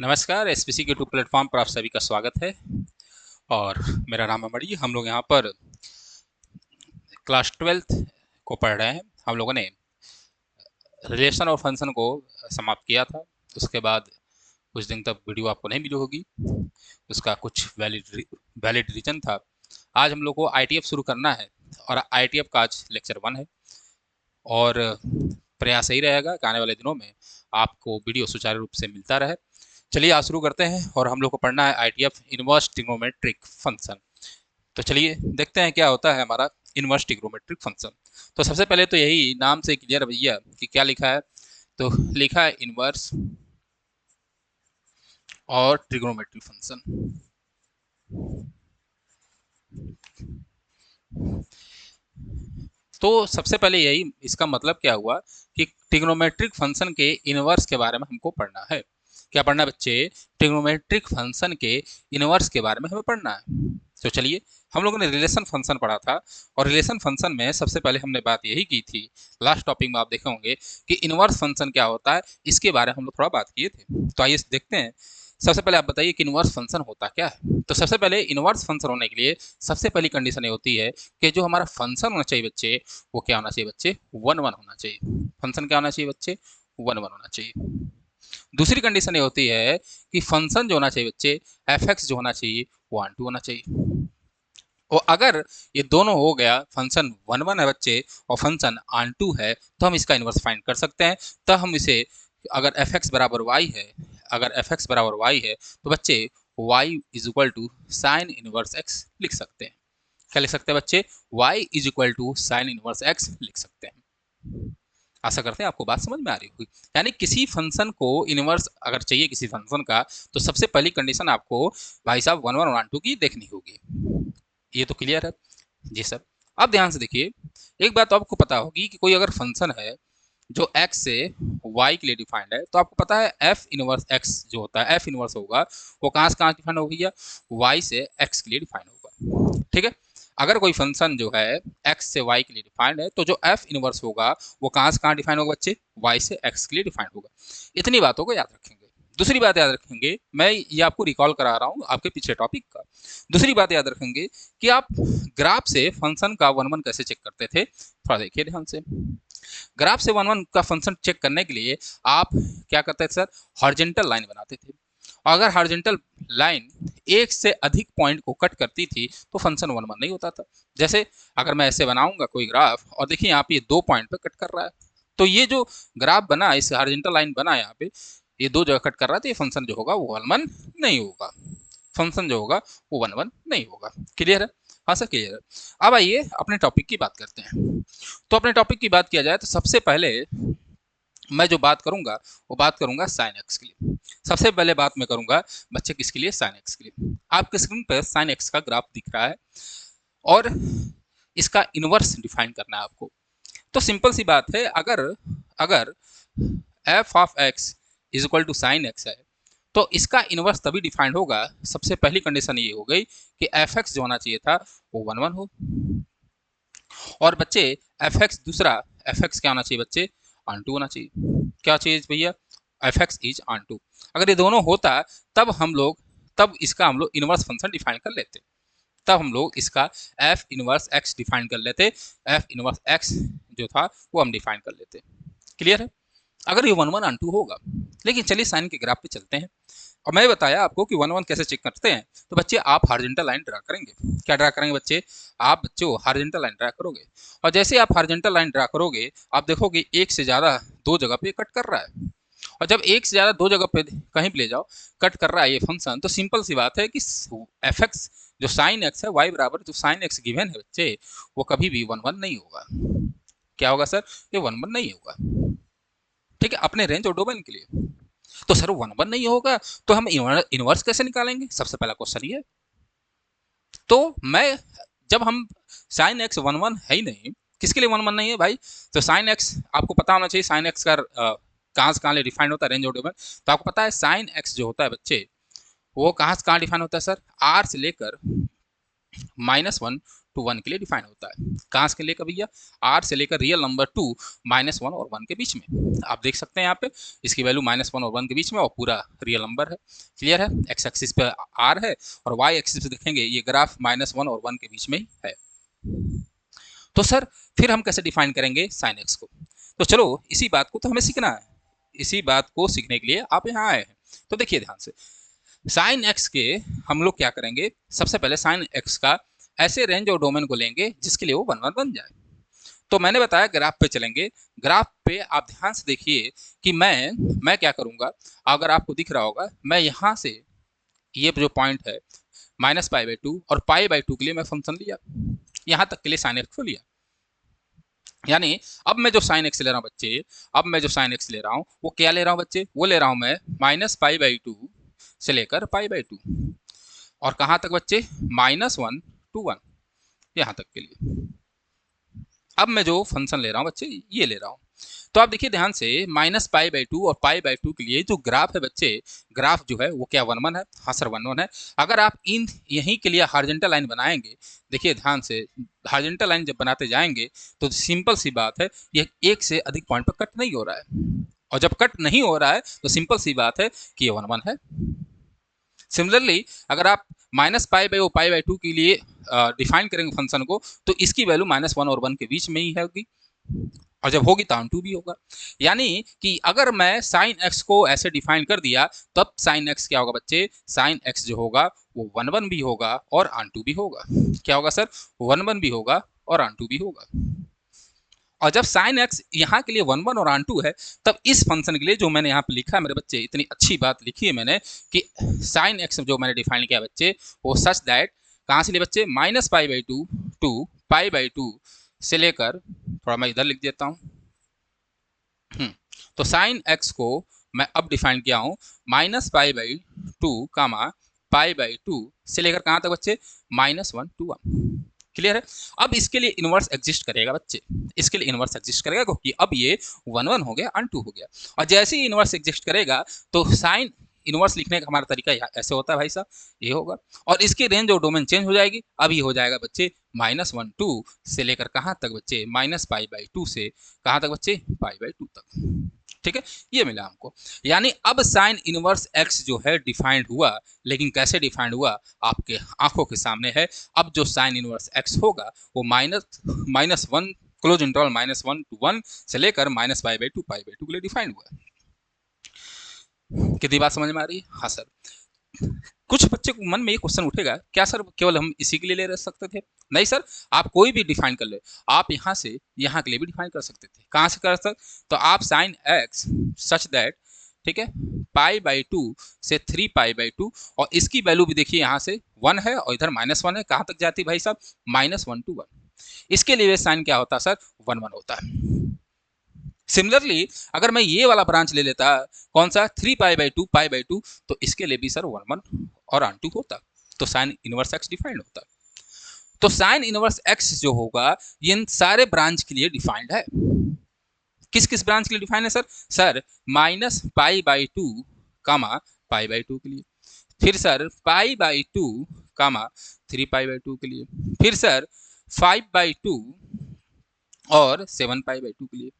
नमस्कार। एसपीसी के to platform पर आप सभी का स्वागत है और मेरा नाम है मणि। हम लोग यहाँ पर क्लास 12th को पढ़ रहे हैं। हम लोगों ने रिलेशन और फंक्शन को समाप्त किया था। उसके बाद कुछ दिन तक वीडियो आपको नहीं मिली होगी, उसका कुछ वैलिड रीजन था। आज हम लोग को आईटीएफ शुरू करना है और आईटीएफ का आज लेक्चर 1 है और प्रयास यही रहेगा कि आने वाले दिनों में आपको वीडियो सुचारू रूप से मिलता रहे। चलिए आज शुरू करते हैं और हम लोग को पढ़ना है आईटीएफ इनवर्स ट्रिग्नोमेट्रिक फंक्शन। तो चलिए देखते हैं क्या होता है हमारा इनवर्स ट्रिग्नोमेट्रिक फंक्शन। तो सबसे पहले तो यही नाम से क्लियर भैया कि क्या लिखा है। तो लिखा है इनवर्स और ट्रिग्नोमेट्रिक फंक्शन। तो सबसे पहले यही इसका मतलब क्या हुआ कि ट्रिग्नोमेट्रिक फंक्शन के इनवर्स के बारे में हमको पढ़ना है। क्या पढ़ना है बच्चे? ट्रिग्नोमेट्रिक फंक्शन के इनवर्स के बारे में हमें पढ़ना है। तो चलिए, हम लोगों ने रिलेशन फंक्शन पढ़ा था और रिलेशन फंक्शन में सबसे पहले हमने बात यही की थी, लास्ट टॉपिक में आप देखे होंगे कि इनवर्स फंक्शन क्या होता है, इसके बारे में हम लोग थोड़ा बात किए थे। तो आइए देखते हैं। सबसे पहले आप बताइए कि इनवर्स फंक्शन होता क्या है। तो सबसे पहले इनवर्स फंक्शन होने के लिए सबसे पहली कंडीशन ये होती है कि जो हमारा फंक्शन होना चाहिए बच्चे, वो क्या होना चाहिए बच्चे? 1 1 होना चाहिए। फंक्शन क्या होना चाहिए बच्चे? 1 1 होना चाहिए। दूसरी कंडीशन ये होती है कि फंक्शन जो होना चाहिए बच्चे, एफ एक्स जो होना चाहिए वो 1 2 होना चाहिए। और अगर ये दोनों हो गया, फंक्शन 1 1 है बच्चे और फंक्शन ऑन 2 है, तो हम इसका इनवर्स फाइंड कर सकते हैं। तो हम इसे, अगर एफ एक्स बराबर वाई है, अगर एफ एक्स बराबर वाई है तो बच्चे Y is equal to sine inverse X लिख सकते हैं। क्या लिख सकते हैं बच्चे? Y is equal to sine inverse X लिख सकते हैं। आशा करते हैं आपको बात समझ में आ रही होगी। यानी किसी फंक्शन को इनवर्स अगर चाहिए किसी फंक्शन का, तो सबसे पहली कंडीशन आपको भाई साहब 1 1 1 2 की देखनी होगी। ये तो क्लियर है जी सर। अब ध्यान से देखिए, एक बात तो आपको पता होगी कि कोई अगर फंक्शन है जो x से y के लिए डिफाइंड है, तो आपको पता है f इनवर्स x जो होता है, f इनवर्स होगा वो कहाँ से कहाँ डिफाइंड हो भैया? y से x के लिए डिफाइंड होगा। ठीक है। अगर कोई फंक्शन जो है x से y के लिए डिफाइंड है, तो जो f इनवर्स होगा वो कहाँ से कहाँ डिफाइंड होगा बच्चे? y से x के लिए डिफाइंड होगा। इतनी बातों को याद रखेंगे। दूसरी बात याद रखेंगे, मैं ये आपको रिकॉल करा रहा हूँ आपके पिछले टॉपिक का। दूसरी बात याद रखेंगे कि आप ग्राफ से फंक्शन का 1 1 कैसे चेक करते थे, थोड़ा देखिए ध्यान से। ग्राफ से 1 1 का फंक्शन चेक करने के लिए आप क्या करते थे सर? हॉरिजॉन्टल लाइन बनाते थे। अगर हॉरिजॉन्टल लाइन एक से अधिक पॉइंट को कट करती थी तो फंक्शन 1 1 नहीं होता था। जैसे अगर मैं ऐसे बनाऊंगा कोई ग्राफ और देखिए यहाँ पे ये 2 पॉइंट पे कट कर रहा है, तो ये जो ग्राफ बना, इस हॉरिजॉन्टल लाइन बना यहाँ पे, ये 2 जगह कट कर रहा है, तो ये फंक्शन जो होगा वो 1 1 नहीं होगा। फंक्शन जो होगा वो 1 1 नहीं होगा। क्लियर है? हाँ सर क्लियर है। अब आइए अपने टॉपिक की बात करते हैं। तो अपने टॉपिक की बात किया जाए तो सबसे पहले मैं जो बात करूंगा वो बात करूंगा साइन एक्स के लिए। सबसे पहले बात मैं करूंगा बच्चे किसके लिए? साइन एक्स के लिए। आपके स्क्रीन पर साइन एक्स का ग्राफ दिख रहा है और इसका इनवर्स डिफाइन करना है आपको। तो सिंपल सी बात है, अगर अगर F of X is equal to sine X है तो इसका इनवर्स तभी डिफाइंड होगा। सबसे पहली कंडीशन ये हो गई कि एफ एक्स जो होना चाहिए था वो 1 1 हो। और बच्चे एफ एक्स दूसरा, एफ एक्स क्या होना चाहिए बच्चे? ऑन टू होना चाहिए। क्या चाहिए भैया? F X is onto. अगर ये दोनों होता तब इसका हम लोग इनवर्स फंक्शन डिफाइन कर लेते। तब हम लोग इसका एफ इनवर्स एक्स डिफाइन कर लेते। एफ इनवर्स एक्स जो था वो हम डिफाइन कर लेते। क्लियर है? अगर ये 1 1 ऑन टू होगा। लेकिन चलिए साइन के ग्राफ पे चलते हैं। और मैं बताया आपको कि 1 1 कैसे चेक करते हैं। तो बच्चे आप हॉरिजॉन्टल लाइन ड्रा करेंगे। क्या ड्रा करेंगे बच्चे? आप बच्चे हॉरिजॉन्टल लाइन ड्रा करोगे और जैसे आप हॉरिजॉन्टल लाइन ड्रा करोगे आप देखोगे एक से ज़्यादा 2 जगह पे कट कर रहा है। और जब एक से ज़्यादा 2 जगह पे कहीं भी ले जाओ कट कर रहा है ये फंक्शन, तो सिंपल सी बात है कि एफ एक्स जो साइन एक्स है, वाई बराबर जो साइन एक्स गिवन है बच्चे, वो कभी भी 1 1 नहीं होगा। क्या होगा सर? ये 1 1 नहीं होगा। ठीक है, अपने रेंज और डोमेन के लिए। तो सर 1 1 नहीं होगा तो हम इनवर्स कैसे निकालेंगे? सबसे पहला क्वेश्चन ये। तो मैं जब हम साइन एक्स 1 1 है ही नहीं, किसके लिए 1 1 नहीं है भाई? तो साइन एक्स आपको पता होना चाहिए, साइन एक्स का कहाँ से कहाँ ले डिफाइंड होता है, रेंज और डोमेन। तो आपको पता है साइन एक्स जो होता है बच्चे, वो कहाँ से कहाँ डिफाइन होता है सर? आर से लेकर -1 टू 1 के लिए डिफाइन होता है। कहाँ से लेकर भैया, r से लेकर रियल नंबर 2 -1 और 1 के बीच में। आप देख सकते हैं यहाँ पे इसकी वैल्यू -1 और 1 के बीच में और पूरा रियल नंबर है। क्लियर है, एक्स एक्सिस पे r है और y एक्सिस पे देखेंगे ये ग्राफ -1 और 1 के बीच में ही है। तो सर फिर हम कैसे डिफाइन करेंगे साइन एक्स को? तो चलो इसी बात को तो हमें सीखना है, इसी बात को सीखने के लिए आप यहाँ आए हैं। तो देखिए ध्यान से, साइन एक्स के हम लोग क्या करेंगे, सबसे पहले साइन एक्स का ऐसे रेंज और डोमेन को लेंगे जिसके लिए वो 1 1 बन जाए। तो मैंने बताया ग्राफ पे चलेंगे, ग्राफ पे आप ध्यान से देखिए कि मैं क्या करूंगा, अगर आपको दिख रहा होगा मैं यहाँ से ये जो पॉइंट है -π/2 और π/2 के लिए मैं फंक्शन लिया, यहाँ तक के लिए साइन एक्स को लिया। यानी अब मैं जो साइन एक्स ले रहा हूँ बच्चे, अब मैं जो साइन एक्स ले रहा हूँ वो क्या ले रहा हूँ बच्चे, वो ले रहा हूँ मैं -π/2 से लेकर π/2 और कहाँ तक बच्चे, -1 to 1 यहाँ तक के लिए। अब मैं जो फंक्शन ले रहा हूँ बच्चे ये ले रहा हूँ। तो आप देखिए ध्यान से -π/2 और π/2 के लिए जो ग्राफ है बच्चे, ग्राफ जो है वो क्या 1 1 है, हाँ सर 1 1 है। अगर आप इन यहीं के लिए हॉरिजॉन्टल लाइन बनाएंगे, देखिए ध्यान से हॉरिजॉन्टल लाइन जब बनाते जाएंगे तो सिंपल सी बात है ये एक से अधिक पॉइंट पर कट नहीं हो रहा है, और जब कट नहीं हो रहा है तो सिंपल सी बात है कि ये 1 1 है। सिमिलरली अगर आप -π/2 के लिए डिफाइन करेंगे फंक्शन को तो इसकी वैल्यू -1 और 1 के बीच में ही होगी, और जब होगी तो ऑन2 भी होगा। यानी कि अगर मैं साइन एक्स को ऐसे डिफाइन कर दिया तब साइन एक्स क्या होगा बच्चे, साइन एक्स जो होगा वो 1 1 भी होगा और ऑन2 भी होगा। क्या होगा सर, 1 1 भी होगा और ऑन2 भी होगा। और जब साइन एक्स यहाँ के लिए 1 1 और ऑन2 है तब इस फंक्शन के लिए जो मैंने यहाँ पे लिखा है मेरे बच्चे, इतनी अच्छी बात लिखी है मैंने कि साइन एक्स जो मैंने डिफाइन किया बच्चे वो सच दैट, कहाँ से लिए बच्चे, -π/2 टू π/2 से लेकर, थोड़ा मैं इधर लिख देता हूँ। तो साइन एक्स को मैं अब डिफाइन किया हूँ -π/2 π/2 से लेकर कहाँ तक बच्चे, -1 to 1। क्लियर है। अब इसके लिए इनवर्स एग्जिस्ट करेगा बच्चे, इसके लिए इनवर्स एग्जिस्ट करेगा क्योंकि अब ये 1 1 हो गया, ऑन2 हो गया। और जैसे ही इनवर्स एग्जिस्ट करेगा तो साइन इनवर्स लिखने का हमारा तरीका ऐसे होता है भाई साहब, ये होगा और इसकी रेंज और डोमेन चेंज हो जाएगी। अब ये हो जाएगा बच्चे -1 2 से लेकर कहाँ तक बच्चे, -π/2 से कहाँ तक बच्चे, π/2 तक। ठीक है, ये मिला हमको। यानी अब साइन इनवर्स एक्स जो है डिफाइंड हुआ, लेकिन कैसे डिफाइंड हुआ आपके आंखों के सामने है। अब जो साइन इनवर्स एक्स होगा वो -1 क्लोज इंटरवल -1 to 1 से लेकर -π/2 π/2 के लिए डिफाइंड हुआ। कितनी बात समझ में आ रही है? हाँ सर। कुछ बच्चे को मन में ये क्वेश्चन उठेगा, क्या सर केवल हम इसी के लिए ले सकते थे? नहीं सर, आप कोई भी डिफाइन कर ले, आप यहाँ से यहाँ के लिए भी डिफाइन कर सकते थे। कहाँ से कर सकते? तो आप साइन एक्स सच दैट, ठीक है, π/2 से 3π/2 और इसकी वैल्यू भी देखिए यहाँ से 1 है और इधर -1 है, कहाँ तक जाती है भाई साहब, -1 to 1। इसके लिए साइन क्या होता है सर, 1 1 होता है। सिमिलरली अगर मैं ये वाला ब्रांच ले लेता, कौन सा, 3π/2 π/2, तो इसके लिए भी सर 1 1 और ऑन2 होता, तो साइन इनवर्स एक्स डिफाइंड होता। तो साइन इनवर्स एक्स जो होगा ये इन सारे ब्रांच के लिए डिफाइंड है। किस किस ब्रांच के लिए डिफाइंड है सर? सर -π/2 π/2 के लिए, फिर सर π/2 3π/2 के लिए, फिर सर 5/2 और 7π/2 के लिए।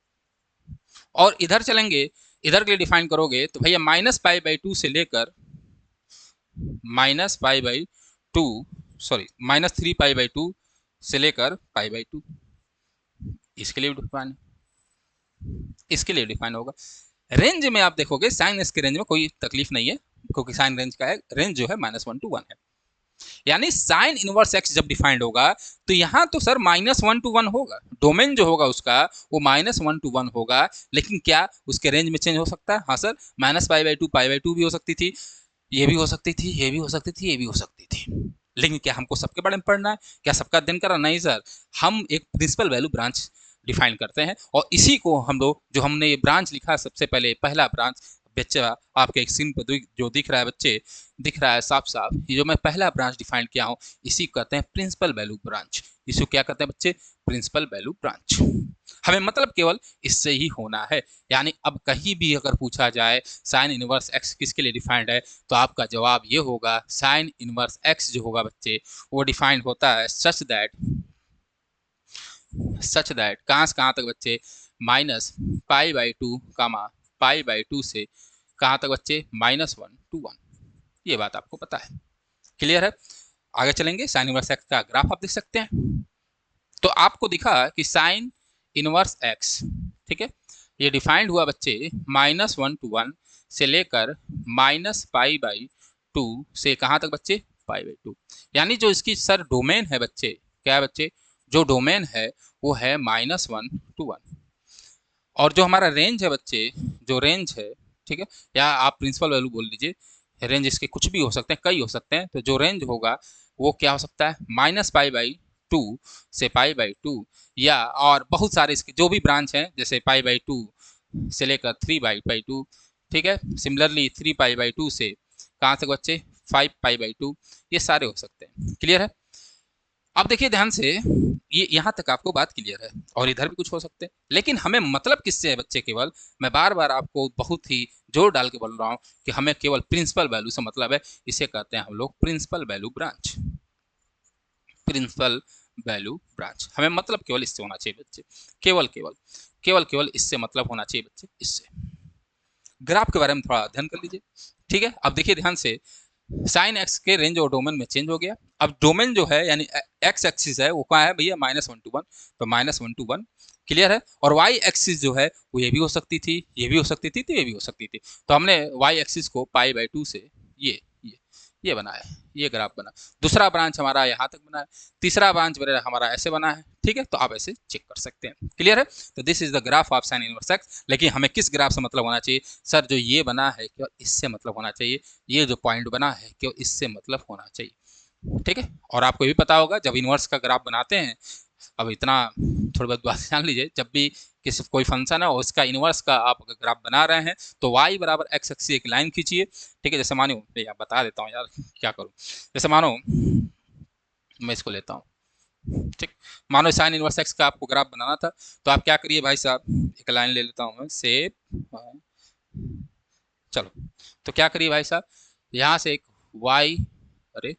और इधर चलेंगे, इधर के लिए डिफाइन करोगे तो भैया -π/2 से लेकर -3π/2 से लेकर π/2, इसके लिए डिफाइन, इसके लिए डिफाइन होगा। रेंज में आप देखोगे साइन एक्स के रेंज में कोई तकलीफ नहीं है क्योंकि साइन रेंज का है, रेंज जो है -1 to 1 है। यानी साइन इनवर्स एक्स जब डिफाइंड होगा तो यहाँ तो सर -1 to 1 होगा, डोमेन जो होगा उसका वो -1 to 1 होगा, लेकिन क्या उसके रेंज में चेंज हो सकता है? हाँ सर, -π/2 π/2 भी हो सकती थी, ये भी हो सकती थी, ये भी हो सकती थी, ये भी हो सकती थी। लेकिन क्या हमको सबके बारे में पढ़ना है? क्या सबका अध्ययन करना? नहीं सर, हम एक प्रिंसिपल वैल्यू ब्रांच डिफाइन करते हैं और इसी को हम लोग, जो हमने ये ब्रांच लिखा सबसे पहले, पहला ब्रांच बच्चा आपके स्क्रीन पर जो दिख रहा है बच्चे, दिख रहा है साफ साफ, ये जो मैं पहला ब्रांच डिफाइन किया हूँ इसी को कहते हैं प्रिंसिपल वैल्यू ब्रांच। इसको क्या कहते हैं बच्चे? Principal value branch. हमें मतलब केवल इससे ही होना है। यानी अब कहीं भी अगर पूछा जाए साइन इनवर्स एक्स किसके लिए डिफाइंड है तो आपका जवाब ये होगा साइन इनवर्स एक्स जो होगा बच्चे वो डिफाइंड होता है सच दैट सच दैट कहाँ से कहाँ तक बच्चे, -π/2 कामा π/2 से कहाँ तक बच्चे, -1 to 1। ये बात आपको पता है, क्लियर है। आगे चलेंगे, साइन इनवर्स एक्स का ग्राफ आप देख सकते हैं। तो आपको दिखा कि साइन इनवर्स एक्स, ठीक है, ये डिफाइंड हुआ बच्चे -1 to 1 से लेकर -π/2 से कहाँ तक बच्चे, π/2। यानी जो इसकी सर डोमेन है बच्चे, क्या है बच्चे, जो डोमेन है वो है -1 to 1। और जो हमारा रेंज है बच्चे, जो रेंज है, ठीक है, या आप प्रिंसिपल वैल्यू बोल लीजिए, रेंज इसके कुछ भी हो सकते हैं, कई हो सकते हैं, तो जो रेंज होगा वो क्या हो सकता है, -π/2 से π/2, या और बहुत सारे इसके जो भी ब्रांच हैं, जैसे π/2 से लेकर 3π/2, ठीक है, सिमिलरली 3π/2 से कहाँ तक बच्चे, 5π/2, ये सारे हो सकते हैं, क्लियर है। अब देखिए ध्यान से, ये यहाँ तक आपको बात क्लियर है, और इधर भी कुछ हो सकते हैं, लेकिन हमें मतलब किससे है बच्चे, केवल मैं बार बार आपको बहुत ही जोर डाल के बोल रहा हूँ कि हमें केवल प्रिंसिपल वैल्यू से मतलब है। इसे कहते हैं हम लोग principal value branch. Principal value branch हमें मतलब केवल इससे होना चाहिए बच्चे, केवल केवल केवल केवल इससे मतलब होना चाहिए बच्चे, इससे। ग्राफ के बारे में थोड़ा अध्ययन कर लीजिए, ठीक है। अब देखिए ध्यान से, साइन एक्स के रेंज और डोमेन में चेंज हो गया। अब डोमेन जो है यानी एक्स एक्सिस है वो क्या है भैया, -1 to 1, तो -1 to 1, क्लियर है। और वाई एक्सिस जो है वो ये भी हो सकती थी, ये भी हो सकती थी, तो ये भी हो सकती थी। तो हमने वाई एक्सिस को π/2 से ये बना है, ये ग्राफ बना। दूसरा ब्रांच हमारा यहाँ तक बना है, तीसरा ब्रांच हमारा ऐसे बना है, ठीक है। तो आप ऐसे चेक कर सकते हैं, क्लियर है। तो this is the graph of sine inverse x. लेकिन हमें किस ग्राफ से मतलब होना चाहिए, सर जो ये बना है केवल इससे मतलब होना चाहिए, ये जो पॉइंट बना है केवल इससे मतलब होना चाहिए, ठीक है। और आपको भी पता होगा जब इनवर्स का ग्राफ बनाते हैं, अब इतना थोड़ी बहुत बात जान लीजिए, जब भी किसी कोई फंक्शन है और उसका इनवर्स का आप ग्राफ बना रहे हैं, तो y बराबर x एक्सिस एक लाइन खींचिए, ठीक है। जैसे मानो, यार बता देता हूँ यार, क्या करूँ, जैसे मानो मैं इसको लेता हूँ, ठीक, मानो साइन इनवर्स एक्स का आपको ग्राफ बनाना था, तो आप क्या करिए भाई साहब, एक लाइन ले लेता हूँ मैं, सेप, चलो, तो क्या करिए भाई साहब, यहाँ से एक y, अरे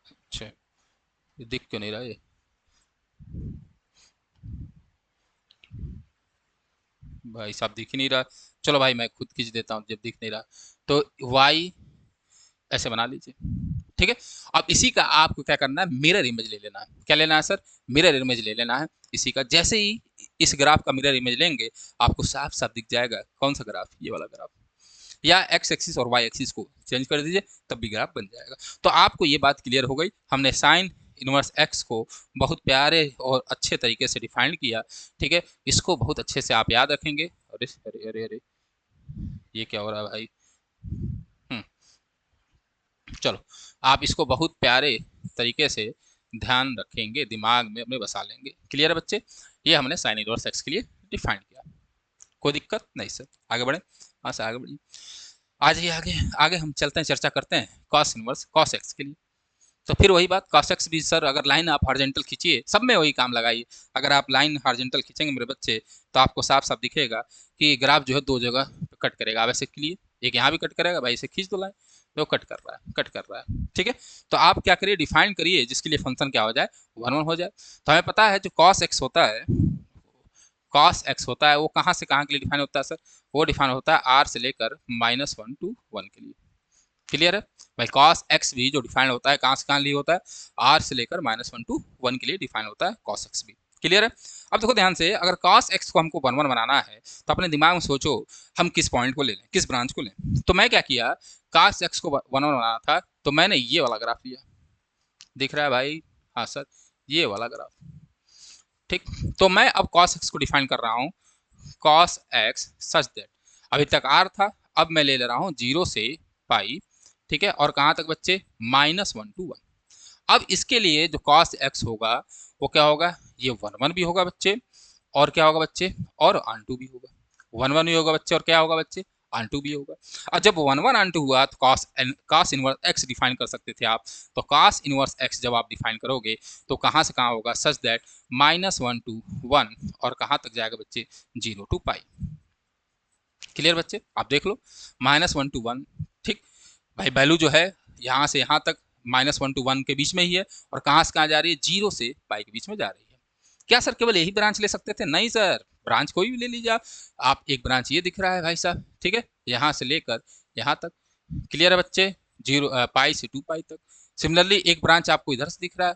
अच्छा ये दिख क्यों नहीं रहा ये, भाई साहब दिख ही नहीं रहा, चलो भाई मैं खुद खींच देता हूँ जब दिख नहीं रहा। तो y ऐसे बना लीजिए, ठीक है। अब इसी का आपको क्या करना है, मिरर इमेज ले लेना है। क्या लेना है सर, मिरर इमेज ले लेना है इसी का। जैसे ही इस ग्राफ का मिरर इमेज लेंगे, आपको साफ साफ दिख जाएगा कौन सा ग्राफ, ये वाला ग्राफ। या एक्स एक्सिस और वाई एक्सिस को चेंज कर दीजिए, तब भी ग्राफ बन जाएगा। तो आपको ये बात क्लियर हो गई, हमने साइन इनवर्स एक्स को बहुत प्यारे और अच्छे तरीके से डिफाइन किया, ठीक है। इसको बहुत अच्छे से आप याद रखेंगे। अरे अरे अरे अरे, ये क्या हो रहा है भाई, चलो, आप इसको बहुत प्यारे तरीके से ध्यान रखेंगे, दिमाग में अपने बसा लेंगे, क्लियर है बच्चे। ये हमने साइन इनवर्स एक्स के लिए डिफाइन किया, कोई दिक्कत नहीं सर, आगे बढ़े, हाँ सर आगे बढ़िए। आज ही आगे आगे हम चलते हैं, चर्चा करते हैं कॉस इनवर्स कॉस एक्स के लिए। तो फिर वही बात, कॉस एक्स भी सर अगर लाइन आप हॉरिजॉन्टल खींचिए, सब में वही काम लगाइए। अगर आप लाइन हॉरिजॉन्टल खींचेंगे मेरे बच्चे, तो आपको साफ साफ दिखेगा कि ग्राफ जो है दो जगह कट करेगा। वैसे के लिए एक यहाँ भी कट करेगा, भाई इसे खींच दो लाइन, तो कट कर रहा है, कट कर रहा है, ठीक है। तो आप क्या करिए, डिफाइन करिए जिसके लिए फंक्शन क्या हो जाए, 1 1 हो जाए। तो हमें पता है जो कॉस एक्स होता है, कॉस एक्स होता है वो कहाँ से कहाँ के लिए डिफाइन होता है सर, वो डिफाइन होता है आर से लेकर -1 to 1 के लिए, क्लियर है भाई। कॉस एक्स भी जो डिफाइन होता है कहाँ से कहाँ लिए होता है, आर से लेकर -1 to 1 के लिए डिफाइन होता है कॉस एक्स भी, क्लियर है। अब देखो ध्यान से, अगर कॉस एक्स को हमको 1 1 बनाना है, तो अपने दिमाग में सोचो हम किस पॉइंट को ले लें, किस ब्रांच को लें। तो मैं क्या किया, कॉस एक्स को 1 1 बनाना था, तो मैंने ये वाला ग्राफ लिया, दिख रहा है भाई, हाँ सर, ये वाला ग्राफ, ठीक। तो मैं अब कॉस एक्स को डिफाइन कर रहा हूँ, कॉस एक्स सच दैट, अभी तक आर था, अब मैं ले रहा हूँ 0 से पाई, ठीक है। और कहाँ तक बच्चे, -1 to 1। अब इसके लिए जो कॉस एक्स होगा वो क्या होगा, ये 1 1 भी होगा बच्चे, और क्या होगा बच्चे, और आन टू भी होगा। 1 1 भी होगा बच्चे, और क्या होगा बच्चे, आन टू भी होगा। और जब 1 1 आन टू हुआ तो कॉस इनवर्स एक्स डिफाइन कर सकते थे आप। तो कॉस इनवर्स एक्स जब आप डिफाइन करोगे, तो कहाँ से कहाँ होगा, सच दैट -1 to 1, और कहाँ तक जाएगा बच्चे, 0 to पाई, क्लियर बच्चे। आप देख लो, -1 to 1, ठीक भाई। वैल्यू जो है यहाँ से यहाँ तक -1 to 1 के बीच में ही है, और कहाँ से कहाँ जा रही है, 0 से पाई के बीच में जा रही है। क्या सर केवल यही ब्रांच ले सकते थे? नहीं सर, ब्रांच कोई भी ले लीजिए आप एक ब्रांच ये दिख रहा है भाई साहब, ठीक है, यहाँ से लेकर यहाँ तक। क्लियर है बच्चे? 0 पाई से 2 पाई तक। सिमिलरली एक ब्रांच आपको इधर से दिख रहा है।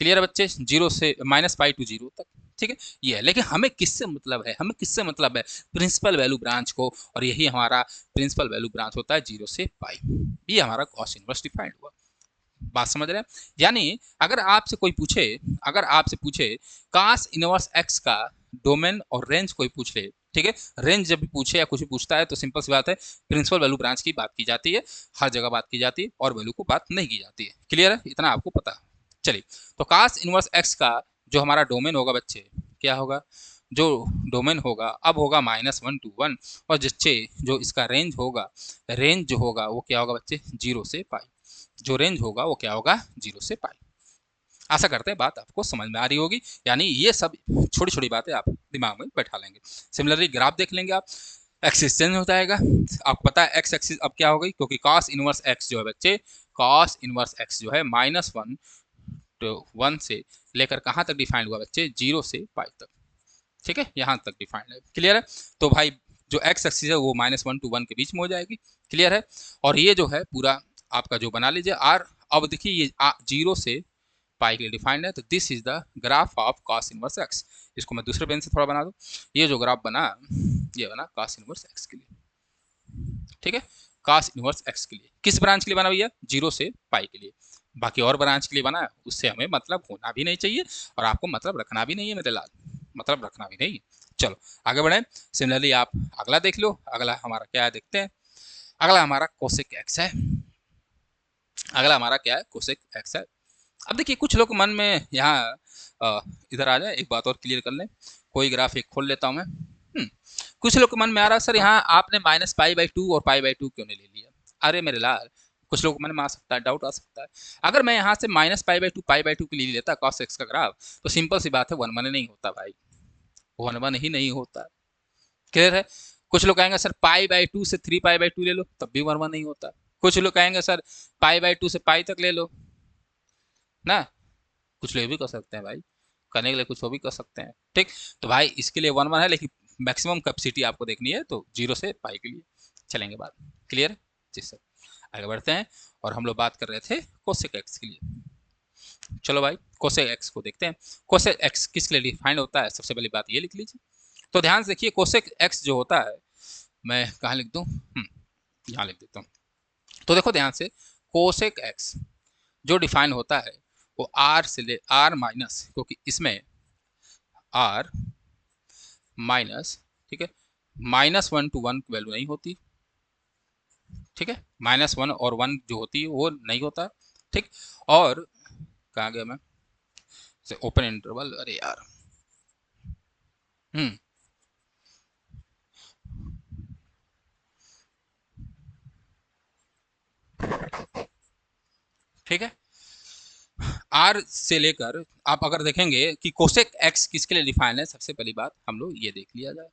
क्लियर है बच्चे? 0 से -पाई टू 0 तक, ठीक है, ये है। लेकिन हमें किससे मतलब है? हमें किससे मतलब है? प्रिंसिपल वैल्यू ब्रांच को, और यही हमारा प्रिंसिपल वैल्यू ब्रांच होता है 0 से पाई। ये हमारा कॉस इनवर्स डिफाइंड हुआ। बात समझ रहे हैं? यानी अगर आपसे पूछे कॉस इनवर्स एक्स का डोमेन और रेंज कोई पूछ ले, ठीक है, रेंज जब भी पूछे या कुछ भी पूछता है तो सिंपल सी बात है, प्रिंसिपल वैल्यू ब्रांच की बात की जाती है, हर जगह बात की जाती है, और वैल्यू को बात नहीं की जाती है। क्लियर है? इतना आपको पता है। चलिए, तो कॉस इनवर्स एक्स का जो हमारा डोमेन होगा बच्चे, क्या होगा? जो डोमेन होगा अब होगा -1 to 1, और जिससे जो इसका रेंज होगा, रेंज जो होगा वो क्या होगा बच्चे? 0 से पाई। जो रेंज होगा वो क्या होगा? 0 से पाई। आशा करते हैं बात आपको समझ में आ रही होगी। यानी ये सब छोटी छोटी बातें आप दिमाग में बैठा लेंगे। सिमिलरली ग्राफ देख लेंगे आप, एक्सिस चेंज हो जाएगा। आपको पता है एक्स एक्सिस अब क्या हो गई, क्योंकि कॉस इनवर्स एक्स जो है बच्चे, कॉस इनवर्स एक्स जो है -1 to 1 से लेकर कहाँ तक डिफाइंड हुआ बच्चे? 0 से पाई तक, ठीक है, यहाँ तक डिफाइंड है। क्लियर है? तो भाई जो एक्स एक्सिस है वो -1 to 1 के बीच में हो जाएगी। क्लियर है? और ये जो है पूरा आपका जो बना लीजिए आर। अब देखिए ये 0 से पाई के लिए डिफाइंड है, तो this is the graph of cos inverse x. इसको मैं दूसरे पेन से थोड़ा बना दूं। ये जो ग्राफ बना, ये बना कॉस इनवर्स एक्स के लिए, ठीक है, कॉस इनवर्स एक्स के लिए। किस ब्रांच के लिए बना भैया? 0 से पाई के लिए। बाकी और ब्रांच के लिए बना है, उससे हमें मतलब होना भी नहीं चाहिए, और आपको मतलब रखना भी नहीं है मेरे लाल, मतलब रखना भी नहीं। चलो आगे बढ़े। सिमिलरली आप अगला देख लो। अगला हमारा क्या है देखते हैं। अगला हमारा कोसेक एक्स है। अगला हमारा क्या है? कोसेक एक्स है। अब देखिए कुछ लोग मन में यहाँ इधर आ जाए, एक बात और क्लियर कर लें। कोई ग्राफ एक खोल लेता हूँ मैं। कुछ लोग के मन में आ रहा है सर यहाँ आपने -पाई/2 और पाई/2 क्यों नहीं ले लिया? अरे मेरे लाल, कुछ लोग मन में आ सकता है, डाउट आ सकता है। अगर मैं यहाँ से -पाई/2 पाई/2 के लिए लेता कॉस एक्स का ग्राफ, तो सिंपल सी बात है 1/1 नहीं होता भाई, 1/1 ही नहीं होता। क्लियर है? कुछ लोग कहेंगे सर पाई/2 से 3पाई/2 ले लो, तब भी 1/1 नहीं होता। कुछ लोग कहेंगे सर पाई/2 से पाई तक ले लो ना, कुछ लोग भी कर सकते हैं भाई, करने के लिए कुछ वो भी कर सकते हैं, ठीक। तो भाई इसके लिए 1/1 है, लेकिन मैक्सिमम कैपेसिटी आपको देखनी है, तो 0 से पाई के लिए चलेंगे बात। क्लियर? जी सर। आगे बढ़ते हैं, और हम लोग बात कर रहे थे कोसेक एक्स के लिए। चलो भाई कोसेक एक्स को देखते हैं। कोसेक एक्स किसके लिए डिफाइंड होता है? सबसे पहली बात ये लिख लीजिए। तो ध्यान से देखिए, कोसेक एक्स जो होता है, मैं कहाँ लिख दूँ? यहाँ लिख देता हूँ। तो देखो ध्यान से, कोसेक एक्स जो डिफाइन होता है वो आर से ले आर माइनस, क्योंकि इसमें आर माइनस, ठीक है, -1 to 1 की वैल्यू नहीं होती, ठीक है, -1 और 1 जो होती है वो नहीं होता, ठीक। और कहाँ गया मैं? से ओपन इंटरवल, अरे यार, हम्म ठीक है, आर से लेकर आप अगर देखेंगे कि कोसेक एक्स किसके लिए डिफाइन है, सबसे पहली बात हम लोग ये देख लिया जाए,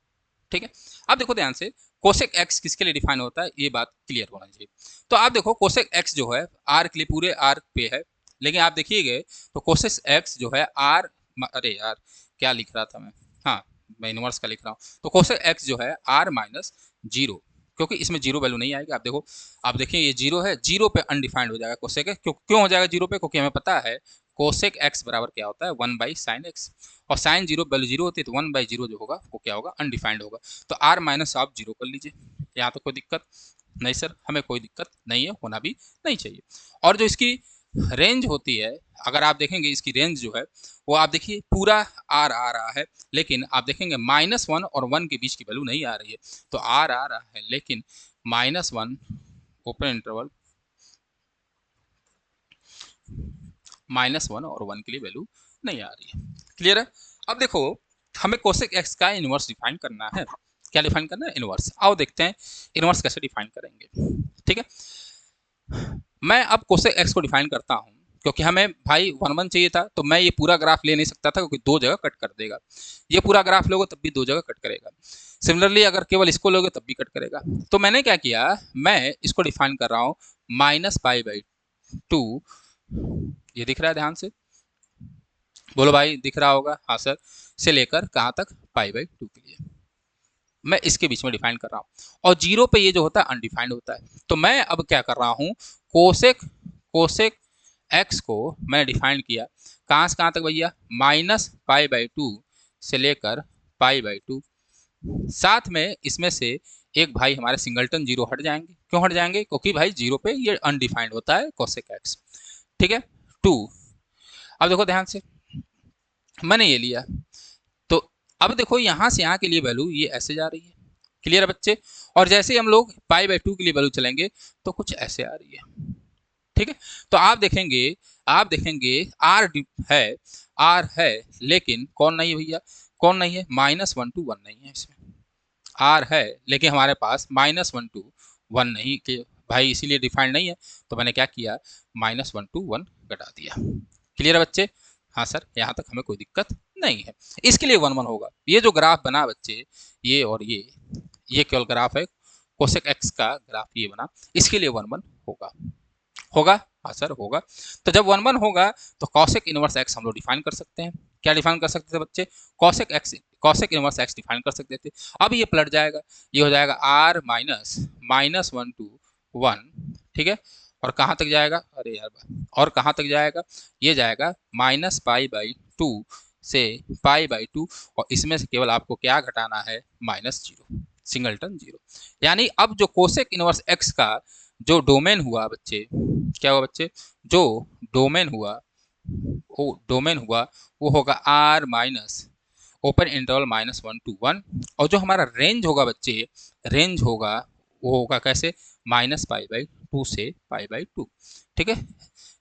ठीक है। अब देखो ध्यान से, कोसेक एक्स किसके लिए डिफाइन होता है, ये बात क्लियर होना चाहिए। तो आप देखो कोसेक एक्स जो है आर के लिए पूरे आर पे है, लेकिन आप देखिएगा तो कोसेक एक्स जो है आर, अरे यार क्या लिख रहा था मैं, हाँ मैं इनवर्स का लिख रहा हूँ। तो कोसेक एक्स जो है आर -0, क्योंकि इसमें 0 वैल्यू नहीं आएगी। आप देखो, आप देखिए ये 0 है, 0 पे अनडिफाइंड हो जाएगा कोसेक एक्स। क्यों हो जाएगा 0 पे? क्योंकि हमें पता है कोसेक एक्स बराबर क्या होता है, 1/sin x, और साइन 0 वैल्यू 0 होती है, तो 1/0 जो होगा वो क्या होगा, अनडिफाइंड होगा। तो r माइनस आप 0 कर लीजिए, यहाँ तो कोई दिक्कत नहीं सर, हमें कोई दिक्कत नहीं है, होना भी नहीं चाहिए। और जो इसकी रेंज होती है, अगर आप देखेंगे इसकी रेंज जो है वो आप देखिए पूरा आर आ रहा है, लेकिन आप देखेंगे -1 और 1 के बीच की वैल्यू नहीं आ रही है। तो आर आ रहा है, लेकिन -1 ओपन इंटरवल -1 और 1 के लिए वैल्यू नहीं आ रही है। क्लियर है? अब देखो हमें कोसेक एक्स का इनवर्स डिफाइन करना है। क्या डिफाइन करना है? इनवर्स। आओ देखते हैं इनवर्स कैसे डिफाइन करेंगे, ठीक है। मैं अब कोसेक एक्स को डिफाइन करता हूँ, क्योंकि हमें भाई 1/1 चाहिए था, तो मैं ये पूरा ग्राफ ले नहीं सकता था, क्योंकि 2 जगह कट कर देगा। ये पूरा ग्राफ लोगे तब भी 2 जगह कट करेगा। सिमिलरली अगर केवल इसको लोगे तब भी कट करेगा। तो मैंने क्या किया, मैं इसको डिफाइन कर रहा हूँ -पाई/2 ये दिख रहा है ध्यान से, बोलो भाई दिख रहा होगा, हाँ सर, से लेकर कहाँ तक, π/2 के लिए मैं इसके बीच में डिफाइन कर रहा हूँ। और जीरो पे ये जो होता है अनडिफाइंड होता है। तो मैं अब क्या कर रहा हूँ, कोसेक कोसेक एक्स को मैंने डिफाइन किया कहाँ से कहाँ तक भैया, -π/2 से लेकर π/2। साथ में इसमें से एक भाई हमारे सिंगलटन जीरो हट जाएंगे। क्यों हट जाएंगे, क्योंकि भाई जीरो पे ये अनडिफाइंड होता है कोसेक एक्स। ठीक है, 2। अब देखो ध्यान से, मैंने ये लिया, तो अब देखो यहाँ से यहाँ के लिए वैल्यू ये ऐसे जा रही है। क्लियर है बच्चे। और जैसे ही हम लोग π/2 के लिए वैल्यू चलेंगे तो कुछ ऐसे आ रही है। ठीक है, तो आप देखेंगे आर है लेकिन कौन नहीं है भैया, कौन नहीं है, -1 to 1 नहीं है इसमें। आर है लेकिन हमारे पास -1 to 1 नहीं कि भाई, इसीलिए डिफाइंड नहीं है। तो मैंने क्या किया, -1 to 1 घटा दिया। क्लियर है बच्चे, हाँ सर, यहाँ तक हमें कोई दिक्कत नहीं है। इसके लिए 1 1 होगा। ये जो ग्राफ बना बच्चे, ये और ये केवल ग्राफ है, कोसेक एक्स का ग्राफ ये बना, इसके लिए 1 1 होगा। होगा, हाँ सर होगा। तो जब 1 1 होगा तो कॉसेक इनवर्स एक्स हम लोग डिफाइन कर सकते हैं। क्या डिफाइन कर सकते थे बच्चे, कॉसेक इनवर्स एक्स डिफाइन कर सकते थे। अब ये पलट जाएगा, ये हो जाएगा r -1 to 1। ठीक है, और कहाँ तक जाएगा, अरे यार, और कहाँ तक जाएगा, ये जाएगा -π/2 से π/2, और इसमें से केवल आपको क्या घटाना है, -0, सिंगलटन जीरो। यानी अब जो कोसेक इनवर्स एक्स का जो डोमेन हुआ बच्चे, क्या हुआ बच्चे, जो डोमेन हुआ वो होगा r minus open interval -1 to 1। और जो हमारा रेंज होगा बच्चे, रेंज होगा वो होगा कैसे, -π/2 से π/2। ठीक है,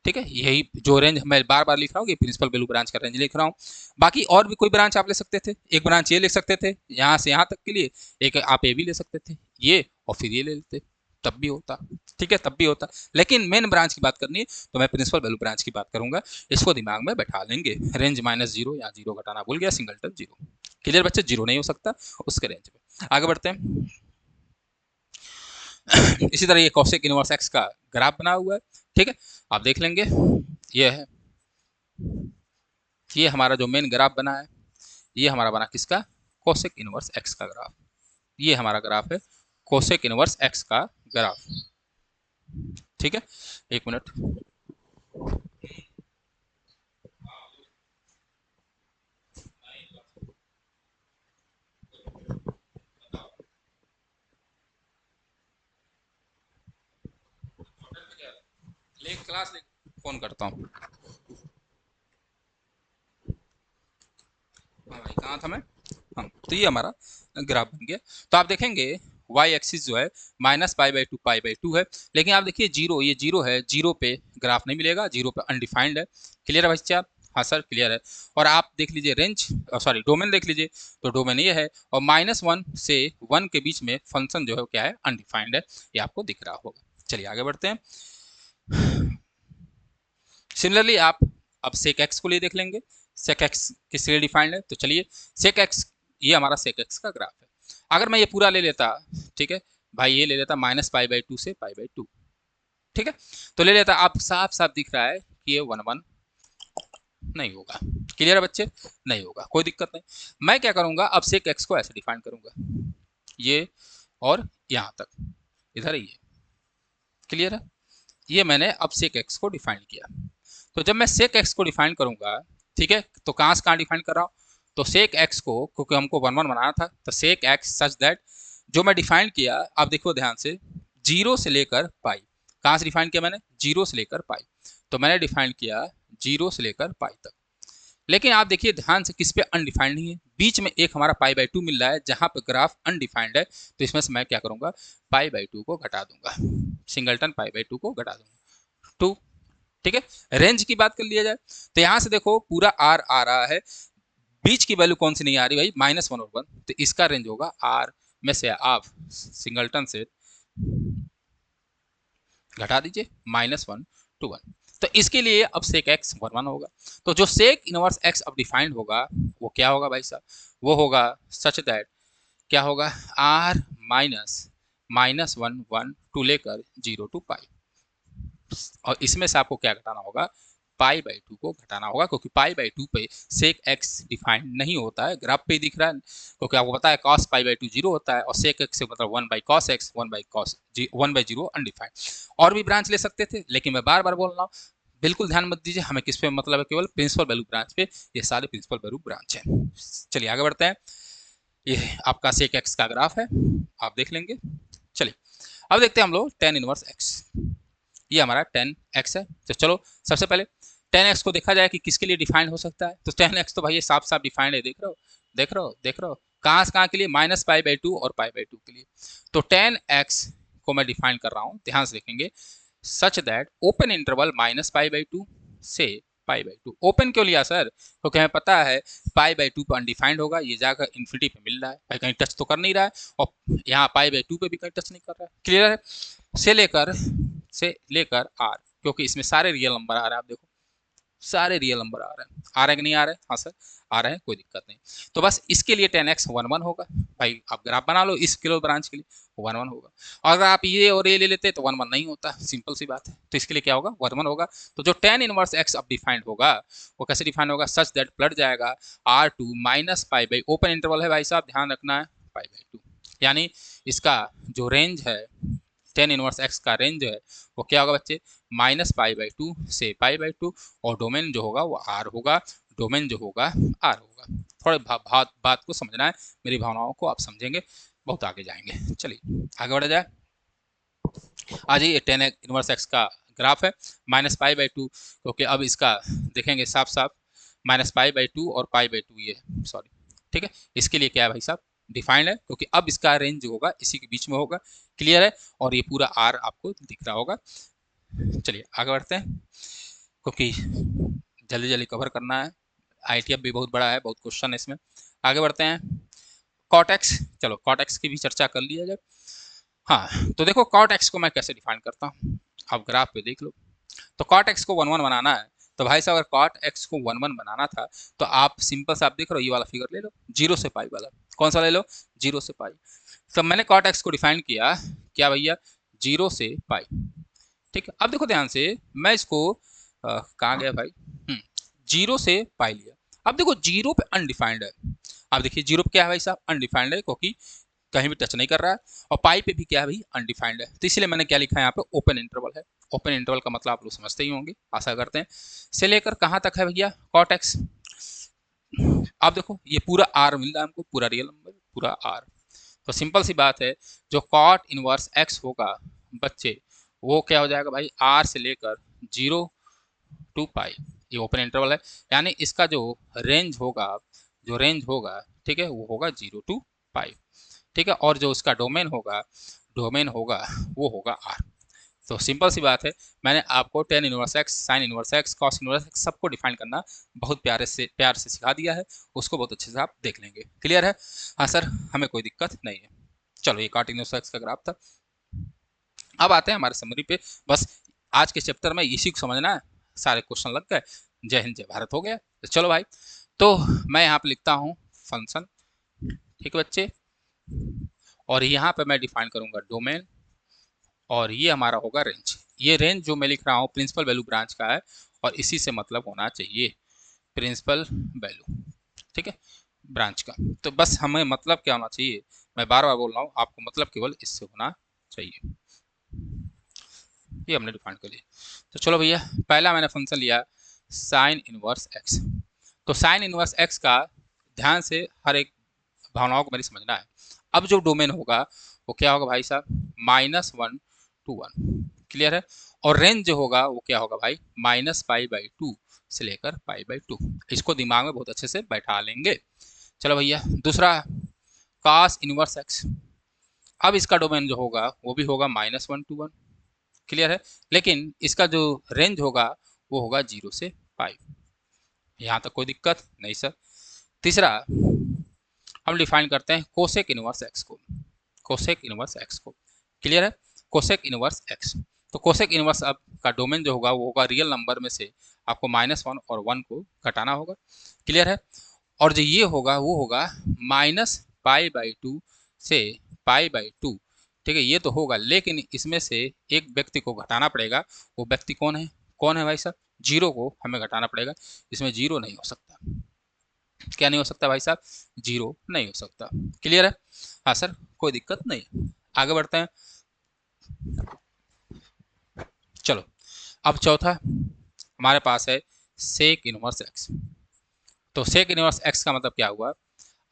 ठीक है, यही जो रेंज मैं बार बार लिख रहा हूँ, ये प्रिंसिपल वैल्यू ब्रांच का रेंज लिख रहा हूँ। बाकी और भी कोई ब्रांच आप ले सकते थे, एक ब्रांच ये ले सकते थे यहाँ से यहाँ तक के लिए, एक आप ये भी ले सकते थे, ये और फिर ये ले लेते, तब भी होता। ठीक है, तब भी होता, लेकिन मेन ब्रांच की बात करनी है तो मैं प्रिंसिपल वैल्यू ब्रांच की बात करूंगा। इसको दिमाग में बैठा लेंगे, रेंज -0, या जीरो घटाना भूल गया, सिंगलटन जीरो। क्लियर बच्चे, जीरो नहीं हो सकता उसके रेंज में। आगे बढ़ते हैं। इसी तरह ये कॉसेक इनवर्स एक्स का ग्राफ बना हुआ है। ठीक है, आप देख लेंगे, ये है, ये हमारा जो मेन ग्राफ बना है, ये हमारा बना किसका, कोसेक इनवर्स एक्स का ग्राफ। ये हमारा ग्राफ है कोसेक इनवर्स एक्स का ग्राफ। ठीक है, एक मिनट, ले क्लास ले फोन करता हूँ। हाँ भाई, कहाँ था मैं, हाँ, तो ये हमारा ग्राफ बन गया। तो आप देखेंगे y एक्सिस जो है -π/2 π/2 है, लेकिन आप देखिए जीरो, ये जीरो है, जीरो पे ग्राफ नहीं मिलेगा, जीरो पे अनडिफाइंड है। क्लियर है बच्चा, हाँ सर क्लियर है। और आप देख लीजिए रेंज, सॉरी डोमेन देख लीजिए, तो डोमेन ये है, और -1 से 1 के बीच में फंक्शन जो है क्या है, अनडिफाइंड है, ये आपको दिख रहा होगा। चलिए आगे बढ़ते हैं। सिमिलरली आप अब सेक एक्स को लिए देख लेंगे, सेक एक्स किस लिए डिफाइंड है, तो चलिए सेक एक्स, ये हमारा सेक एक्स का ग्राफ है। अगर मैं ये पूरा ले लेता, ठीक है भाई, ये ले लेता -π/2 से π/2, ठीक है, तो ले लेता, आप साफ साफ दिख रहा है कि ये 1 1 नहीं होगा। क्लियर है बच्चे, नहीं होगा, कोई दिक्कत नहीं। मैं क्या करूंगा, अब सेक एक्स को ऐसे डिफाइन करूंगा, ये और यहाँ तक, इधर ये। क्लियर है, ये मैंने अब सेक एक्स को डिफाइन किया। तो जब मैं सेक एक्स को डिफाइन करूंगा, ठीक है, तो कहाँ से कहाँ डिफाइन कर रहा हूँ, तो सेक एक्स को, क्योंकि हमको 1 1 बनाना था, तो सेक एक्स सच दैट, जो मैं डिफाइन किया, आप देखो ध्यान से, जीरो से लेकर पाई, कहाँ से डिफाइन किया मैंने, जीरो से लेकर पाई, तो मैंने डिफाइन किया जीरो से लेकर पाई तक। लेकिन आप देखिए ध्यान से, किस पे अनडिफाइंड नहीं है, बीच में एक हमारा π/2 मिल रहा है जहां पर ग्राफ अनडिफाइंड है, तो इसमें से मैं क्या करूंगा, π/2 को घटा दूंगा, सिंगलटन π/2 को घटा दूंगा, 2। ठीक है, रेंज की बात कर लिया जाए, तो यहां से देखो पूरा आर आ रहा है, बीच की वैल्यू कौन सी नहीं आ रही भाई, -1 और 1, तो इसका रेंज होगा आर में से आप सिंगलटन से घटा दीजिए -1 to 1। तो इसके लिए अब सेक एक्स 1 1 होगा। तो जो सेक इनवर्स एक्स अब डिफाइंड होगा वो क्या होगा भाई साहब, वो होगा सच दैट, क्या होगा, आर -1 1 टू लेकर 0 to π, और इसमें से आपको क्या घटाना होगा, पाई बाई 2 को घटाना होगा, क्योंकि पाई बाई 2 पे सेक एक्स डिफाइंड नहीं होता है, ग्राफ पे ही दिख रहा है, क्योंकि आपको पता है cos पाई बाई 2 जीरो होता है और सेक एक्स से मतलब 1 by cos x 1 by zero undefined. और भी ब्रांच ले सकते थे, लेकिन मैं बार बार बोल रहा हूँ, बिल्कुल ध्यान मत दीजिए, हमें किस पे मतलब है, केवल प्रिंसिपल वैल्यू ब्रांच पे, ये सारे प्रिंसिपल वैल्यू ब्रांच है। चलिए आगे बढ़ते हैं, ये आपका सेक एक्स का ग्राफ है, आप देख लेंगे। चलिए अब देखते हैं हम लोग टेन इनवर्स एक्स, ये हमारा टेन एक्स है। तो चलो सबसे पहले टेन एक्स को देखा जाए कि किसके लिए डिफाइंड हो सकता है। तो टेन एक्स तो भाई ये साफ साफ डिफाइंड है, देख रहे हो देख रहे हो देख रहे हो, कहाँ से कहाँ के लिए, माइनस पाई बाई 2 और पाई बाई 2 के लिए। तो टेन एक्स को मैं डिफाइन कर रहा हूँ, ध्यान से देखेंगे, such that open interval minus pi by 2 से पाई बाई 2। ओपन क्यों लिया सर, क्योंकि हमें पता है पाई बाई 2 पर अनडिफाइंड होगा, ये जाकर इन्फिनिटी पे मिल रहा है, भाई कहीं टच तो कर नहीं रहा है, और यहाँ पाई बाई 2 पे भी कहीं टच नहीं कर रहा है, क्लियर है। से लेकर आर, क्योंकि इसमें सारे रियल नंबर आ रहे हैं, आप देखो सारे रियल नंबर आ रहे हैं कि नहीं आ रहे हैं, हाँ सर आ रहे हैं, कोई दिक्कत नहीं। तो बस इसके लिए 10x 1 1 होगा, भाई आप ग्राफ बना लो इस किलो ब्रांच के लिए 1 1 होगा। और अगर आप ये और ये ले लेते तो 1 1 नहीं होता, सिंपल सी बात है। तो इसके लिए क्या होगा, 1 1 होगा। तो जो 10 इनवर्स x अब डिफाइंड होगा वो कैसे डिफाइंड होगा, सच दैट पलट जाएगा R2 minus pi by, open interval है भाई साहब, ध्यान रखना है, पाई बाई 2, यानी इसका जो रेंज है 10 इनवर्स एक्स का रेंज है वो क्या होगा बच्चे, माइनस पाई बाई 2 से पाई बाई 2, और डोमेन जो होगा वो आर होगा, डोमेन जो होगा आर होगा। थोड़े बात को समझना है, मेरी भावनाओं को आप समझेंगे, बहुत आगे जाएंगे। चलिए आगे बढ़ा जाए। आज ये 10 इनवर्स एक्स का ग्राफ है, माइनस पाई बाई 2, क्योंकि अब इसका देखेंगे साफ साफ, माइनस पाई बाई 2 और पाई बाई 2 ये, सॉरी ठीक है, इसके लिए क्या है भाई साहब, डिफाइंड है, क्योंकि अब इसका रेंज जो होगा इसी के बीच में होगा, क्लियर है। और ये पूरा आर आपको दिख रहा होगा। चलिए आगे बढ़ते हैं, क्योंकि जल्दी जल्दी कवर करना है, आईटीएफ भी बहुत बड़ा है, बहुत क्वेश्चन है इसमें। आगे बढ़ते हैं, कॉट एक्स, चलो कॉट एक्स की भी चर्चा कर लिया जाए। हाँ तो देखो कॉट एक्स को मैं कैसे डिफाइन करता हूँ, आप ग्राफ पे देख लो। तो कॉट एक्स को 1 1 बनाना है, तो भाई साहब अगर कॉट एक्स को 1 1 बनाना था तो आप सिंपल से आप देख रहे हो, ये वाला फिगर ले लो, 0 से पाई वाला, कौन सा ले लो, 0 से पाई। तो मैंने कॉट एक्स को डिफाइन किया क्या भैया, 0 से पाई, ठीक है। अब देखो ध्यान से, मैं इसको कहाँ गया भाई, 0 से पाई लिया। अब देखो 0 पे अनडिफाइंड है, अब देखिए 0 पे क्या है भाई साहब, अनडिफाइंड है, क्योंकि कहीं भी टच नहीं कर रहा है, और पाई पे भी क्या है भाई, अनडिफाइंड है। तो इसलिए मैंने क्या लिखा है यहाँ पे, ओपन इंटरवल है। ओपन इंटरवल का मतलब आप लोग समझते ही होंगे, आशा करते हैं। से लेकर कहाँ तक है भैया, कॉट एक्स, आप देखो ये पूरा आर मिल रहा है हमको, पूरा रियल नंबर पूरा आर। तो सिंपल सी बात है, जो कॉट इनवर्स एक्स होगा बच्चे, वो क्या हो जाएगा भाई, आर से लेकर 0 टू पाई, ये ओपन इंटरवल है, यानी इसका जो रेंज होगा, जो रेंज होगा ठीक है, वो होगा 0 टू पाई, ठीक है। और जो उसका डोमेन होगा वो होगा आर। तो सिंपल सी बात है, मैंने आपको ten inverse x, sign inverse x, cos inverse x सबको डिफाइन करना बहुत प्यार से सिखा दिया है, उसको बहुत अच्छे से आप देख लेंगे, क्लियर है। हाँ सर हमें कोई दिक्कत नहीं है। चलो ये कॉट इनवर्स एक्स का ग्राफ था। अब आते हैं हमारे समरी पे, बस आज के चैप्टर में इसी को समझना है, सारे क्वेश्चन लग गए, जय हिंद जय भारत हो गया। तो चलो भाई, तो मैं यहाँ पे लिखता हूँ फंक्शन, ठीक है बच्चे, और यहाँ पे मैं डिफाइन करूंगा डोमेन, और ये हमारा होगा रेंज। ये रेंज जो मैं लिख रहा हूँ प्रिंसिपल वैल्यू ब्रांच का है, और इसी से मतलब होना चाहिए प्रिंसिपल वैल्यू, ठीक है, ब्रांच का। तो बस हमें मतलब क्या होना चाहिए, मैं बार बार बोल रहा हूँ आपको, मतलब केवल इससे होना चाहिए, ये हमने डिफाइन कर लिया। तो चलो भैया, पहला मैंने फंक्शन लिया साइन इनवर्स एक्स। तो साइन इनवर्स एक्स का ध्यान से हर एक भावनाओं को मेरी समझना है। अब जो डोमेन होगा वो क्या होगा भाई साहब, -1 to 1, क्लियर है। और रेंज जो होगा वो क्या होगा भाई, -π/2 से लेकर π/2। इसको दिमाग में बहुत अच्छे से बैठा लेंगे। चलो भैया, दूसरा cos इनवर्स एक्स, अब इसका डोमेन जो होगा वो भी होगा -1 to 1, क्लियर है। लेकिन इसका जो रेंज होगा वो होगा 0 से पाई, यहाँ तक कोई दिक्कत नहीं सर। तीसरा हम डिफाइन करते हैं कोसेक इनवर्स एक्स को, कोसेक इनवर्स एक्स को, क्लियर है, कोसेक इनवर्स एक्स। तो कोसेक इनवर्स अब का डोमेन जो होगा वो होगा रियल नंबर में से आपको -1 और 1 को घटाना होगा, क्लियर है। और जो ये होगा वो होगा -π/2 से π/2, ठीक है, ये तो होगा, लेकिन इसमें से एक व्यक्ति को घटाना पड़ेगा। वो व्यक्ति कौन है? कौन है भाई साहब? जीरो को हमें घटाना पड़ेगा। इसमें जीरो नहीं हो सकता। क्या नहीं हो सकता भाई साहब? जीरो नहीं हो सकता। क्लियर है? हाँ सर, कोई दिक्कत नहीं। आगे बढ़ते हैं। चलो, अब चौथा हमारे पास है सेक इनवर्स एक्स। तो सेक इनवर्स एक्स का मतलब क्या हुआ?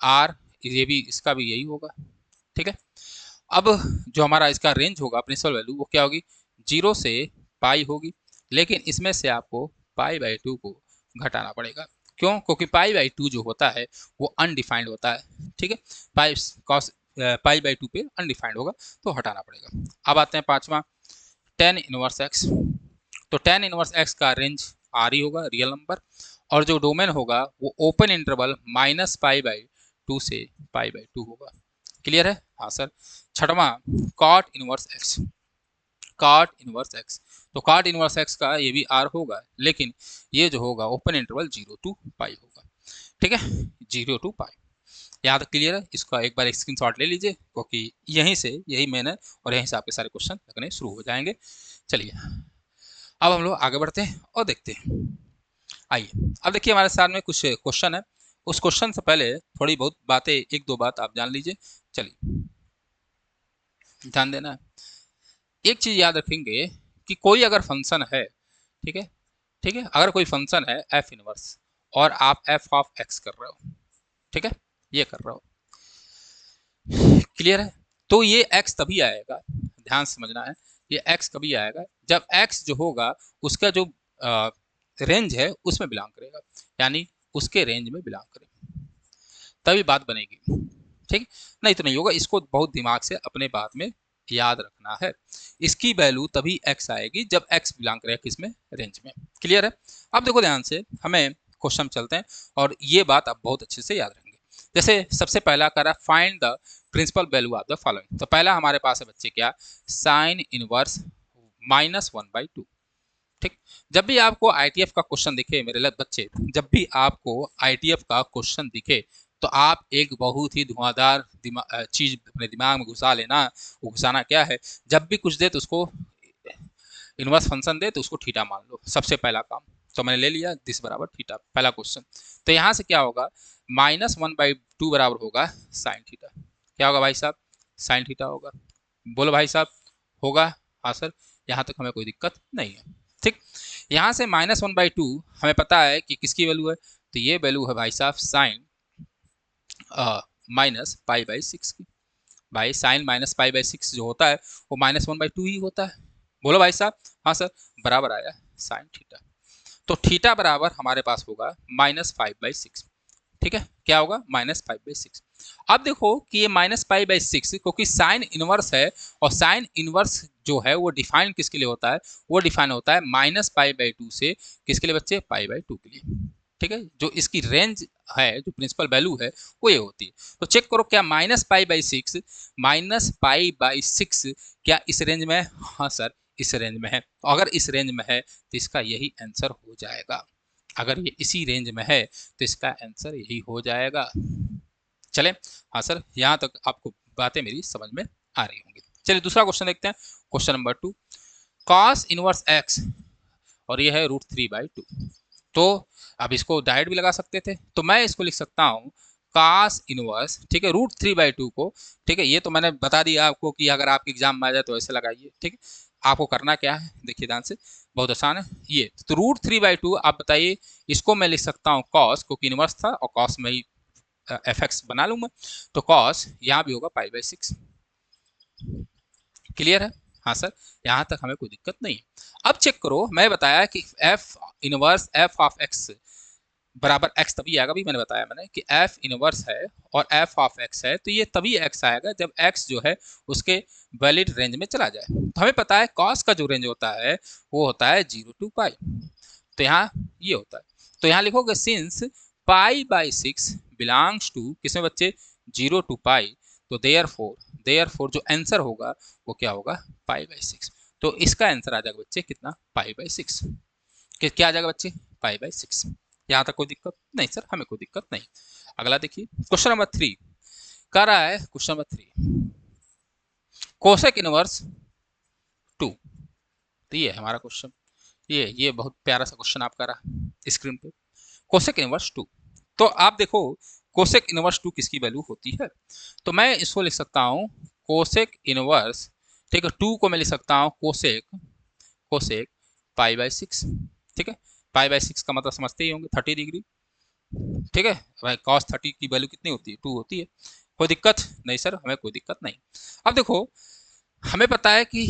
आर, ये भी, इसका भी यही होगा। ठीक है, अब जो हमारा इसका रेंज होगा प्रिंसिपल वैल्यू, वो क्या होगी? जीरो से पाई होगी, लेकिन इसमें से आपको पाई बाई टू को घटाना पड़ेगा। क्यों? क्योंकि पाई बाई टू जो होता है वो अनडिफाइंड होता है। ठीक है, pi cos pi by two पे अनडिफाइंड होगा, तो हटाना पड़ेगा। अब आते हैं पांचवा, टेन इनवर्स एक्स। तो टेन इनवर्स एक्स का रेंज आर ही होगा, रियल नंबर, और जो डोमेन होगा वो open interval minus pi by two से पाई बाई टू होगा। क्लियर है? हाँ सर। छठवां, cot inverse X. Cot inverse X, तो कॉट इनवर्स एक्स का ये भी आर होगा, लेकिन ये जो होगा ओपन इंटरवल जीरो टू पाई होगा। ठीक है, जीरो टू पाई। यहाँ तक क्लियर है? इसका एक बार स्क्रीनशॉट ले लीजिए, क्योंकि यहीं से यही मैंने, और यहीं से आपके सारे क्वेश्चन लगने शुरू हो जाएंगे। चलिए, अब हम लोग आगे बढ़ते हैं और देखते हैं। आइए, अब देखिए हमारे सामने कुछ क्वेश्चन है। उस क्वेश्चन से पहले थोड़ी बहुत बातें, एक दो बात आप जान लीजिए। चलिए, ध्यान देना है। एक चीज याद रखेंगे कि कोई अगर फंक्शन है, ठीक है, ठीक है, अगर कोई फंक्शन है एफ इनवर्स, और आप एफ ऑफ एक्स कर रहे हो, ठीक है, ये कर रहे हो, क्लियर है? तो ये एक्स तभी आएगा, ध्यान समझना है, ये एक्स कभी आएगा जब एक्स जो होगा उसका जो रेंज है उसमें बिलोंग करेगा, यानी उसके रेंज में बिलोंग करेगा, तभी बात बनेगी। ठीक, नहीं तो नहीं होगा। इसको बहुत दिमाग से अपने बात में याद रखना है। इसकी वैल्यू तभी एक्स आएगी जब एक्स बिलोंग करेगा किसमें? रेंज में। क्लियर है? अब देखो ध्यान से, हमें क्वेश्चन चलते हैं और ये बात आप बहुत अच्छे से याद रखेंगे। जैसे सबसे पहला करा find the principal value of the following. तो पहला हमारे पास है बच्चे क्या? Sine inverse minus one by two. ठीक, जब भी आपको आईटीएफ का क्वेश्चन दिखे मेरे बच्चे, जब भी आपको आईटीएफ का क्वेश्चन दिखे, तो आप एक बहुत ही धुआंधार चीज अपने दिमाग में घुसा लेना। वो घुसाना क्या है? जब भी कुछ दे तो उसको इनवर्स फंक्शन दे तो उसको थीटा मान लो, सबसे पहला काम। तो मैंने ले लिया दिस बराबर थीटा, पहला क्वेश्चन। तो यहाँ से क्या होगा? माइनस वन बाई टू बराबर होगा साइन थीटा। क्या होगा भाई साहब? साइन थीटा होगा। बोलो भाई साहब, होगा? हाँ सर, यहाँ तक हमें कोई दिक्कत नहीं है। ठीक, यहाँ से माइनस वन बाई टू हमें पता है कि किसकी वैल्यू है, तो ये वैल्यू है भाई साहब sine minus pi by six की। भाई sine minus pi by six जो होता है वो माइनस वन बाई टू ही होता है। बोलो भाई साहब। हाँ सर, बराबर आया साइन थीटा। तो थीटा बराबर हमारे पास होगा माइनस फाइव बाई सिक्स। ठीक है, क्या होगा? Minus five by six. अब देखो कि ये माइनस पाई बाई सिक्स, क्योंकि साइन इनवर्स है, और साइन इनवर्स जो है वो डिफाइन किसके लिए होता है? वो डिफाइन होता है माइनस पाई बाई टू से किसके लिए बच्चे? पाई बाई टू के लिए। ठीक है, जो इसकी रेंज है, जो प्रिंसिपल वैल्यू है, वो ये होती है। तो चेक करो, क्या minus pi by six, minus pi by six क्या इस रेंज में है? हाँ सर, इस रेंज में है। तो अगर इस रेंज में है तो इसका यही आंसर हो जाएगा। अगर ये इसी रेंज में है तो इसका आंसर यही हो जाएगा। चले? हाँ सर, यहाँ तक आपको बातें मेरी समझ में आ रही होंगी। चलिए दूसरा क्वेश्चन देखते हैं। Question number two, cos inverse x, और ये है रूट थ्री बाई टू। तो अब इसको डायरेक्ट भी लगा सकते थे, तो मैं इसको लिख सकता हूँ कास इनवर्स, ठीक है, रूट थ्री बाई टू को। ठीक है, ये तो मैंने बता दिया आपको कि अगर आपके एग्जाम में आ जाए तो ऐसे लगाइए। ठीक है, आपको करना क्या है, देखिए ध्यान से, बहुत आसान है ये। तो रूट थ्री बाई टू, आप बताइए, इसको मैं लिख सकता हूँ कॉस, क्योंकि इनवर्स था और कॉस में ही एफ एक्स बना लूँ मैं। तो कॉस यहाँ भी होगा पाई बाई सिक्स। क्लियर है? हाँ सर, यहाँ तक हमें कोई दिक्कत नहीं। अब चेक करो, मैं बताया कि F inverse F of x बराबर एक्स तभी आएगा, भी मैंने बताया मैंने कि एफ इनवर्स है और एफ ऑफ एक्स है, तो ये तभी एक्स आएगा जब एक्स जो है उसके वैलिड रेंज में चला जाए। तो हमें पता है कॉस का जो रेंज होता है वो होता है जीरो टू पाई। तो यहाँ ये होता है, तो यहाँ लिखोगे since pi by six belongs to किसमें बच्चे? Zero to pi. तो देयर फोर जो आंसर होगा वो क्या होगा? Pi by six. तो इसका आंसर आ जाएगा बच्चे कितना? Pi by six. क्या आ जाएगा बच्चे? Pi by six. यहाँ तक कोई दिक्कत नहीं सर, हमें कोई दिक्कत नहीं। अगला देखिए, क्वेश्चन नंबर थ्री कर रहा है। Question number three, cosec inverse 2, तो ये है हमारा क्वेश्चन। ये बहुत प्यारा सा क्वेश्चन आपका रहा स्क्रीन पे, कोसेक इनवर्स 2। तो आप देखो कोसेक इनवर्स 2 किसकी वैल्यू होती है, तो मैं इसको लिख सकता हूँ कोसेक इनवर्स, ठीक है, 2 को मैं लिख सकता हूँ कोसेक, कोसेक पाई बाय 6, ठीक है। पाई बाय 6 का मतलब समझते ही होंगे 30 डिग्री, ठीक है भाई। कॉस 30 की वैल्यू कितनी होती है, 2 होती है। कोई दिक्कत नहीं सर, हमें कोई दिक्कत नहीं। अब देखो हमें पता है कि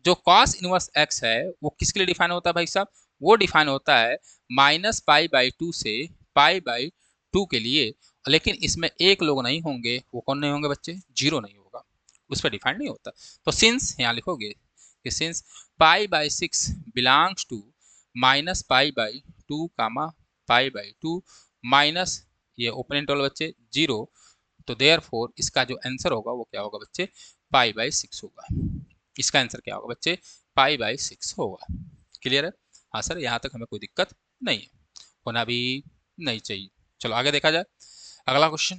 जो कॉस इनवर्स एक्स है वो किसके लिए डिफाइन होता है भाई साहब, वो डिफाइन होता है माइनस पाई बाई 2 से पाई बाई 2 के लिए। लेकिन इसमें एक लोग नहीं होंगे, वो कौन नहीं होंगे बच्चे, जीरो नहीं होगा, उस पर डिफाइन नहीं होता। तो सिंस यहाँ लिखोगे कि since pi by 6 belongs to minus pi by 2 comma pi by 2 minus ये ओपन इंटरवल बच्चे जीरो, तो देयरफॉर इसका जो आंसर होगा वो क्या होगा बच्चे, पाई बाई 6 होगा। इसका आंसर क्या होगा बच्चे, पाई बाई 6 होगा। क्लियर है, हाँ सर, यहाँ तक हमें कोई दिक्कत नहीं है, होना भी नहीं चाहिए। चलो आगे देखा जाए, अगला क्वेश्चन,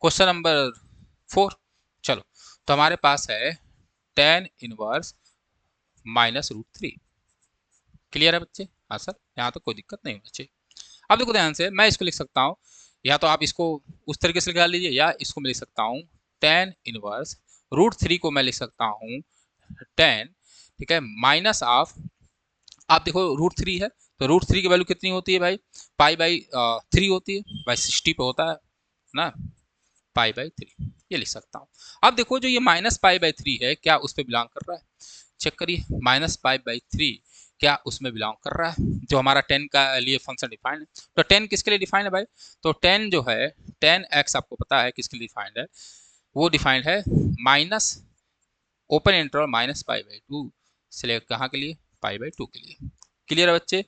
क्वेश्चन नंबर 4। चलो, तो हमारे पास है tan inverse minus root 3। Clear है बच्चे, हाँ सर, यहाँ तक कोई दिक्कत नहीं होना चाहिए। अब देखो ध्यान से, मैं इसको लिख सकता हूँ, या तो आप इसको उस तरीके से निकाल लीजिए, या इसको मैं लिख सकता हूँ टेन इनवर्स रूट 3 को मैं लिख सकता हूँ 10, ठीक है, माइनस ऑफ, आप देखो रूट 3 है, तो रूट 3 की वैल्यू कितनी होती है भाई, पाई बाई 3 होती है भाई, 60 पे होता है ना, पाई बाई 3 ये लिख सकता हूँ। अब देखो जो ये माइनस पाई बाई 3 है, क्या उस पर बिलोंग कर रहा है, चेक करिए, माइनस पाई बाई 3 क्या उसमें बिलोंग कर रहा है, जो हमारा 10 का लिए फंक्शन डिफाइंड है। तो 10 किसके लिए डिफाइंड है भाई, तो 10 जो है 10x आपको पता है किसके लिए डिफाइंड है, वो डिफाइंड है minus open interval minus pi by 2 select कहाँ के लिए, पाई बाई 2 के लिए। क्लियर है बच्चे,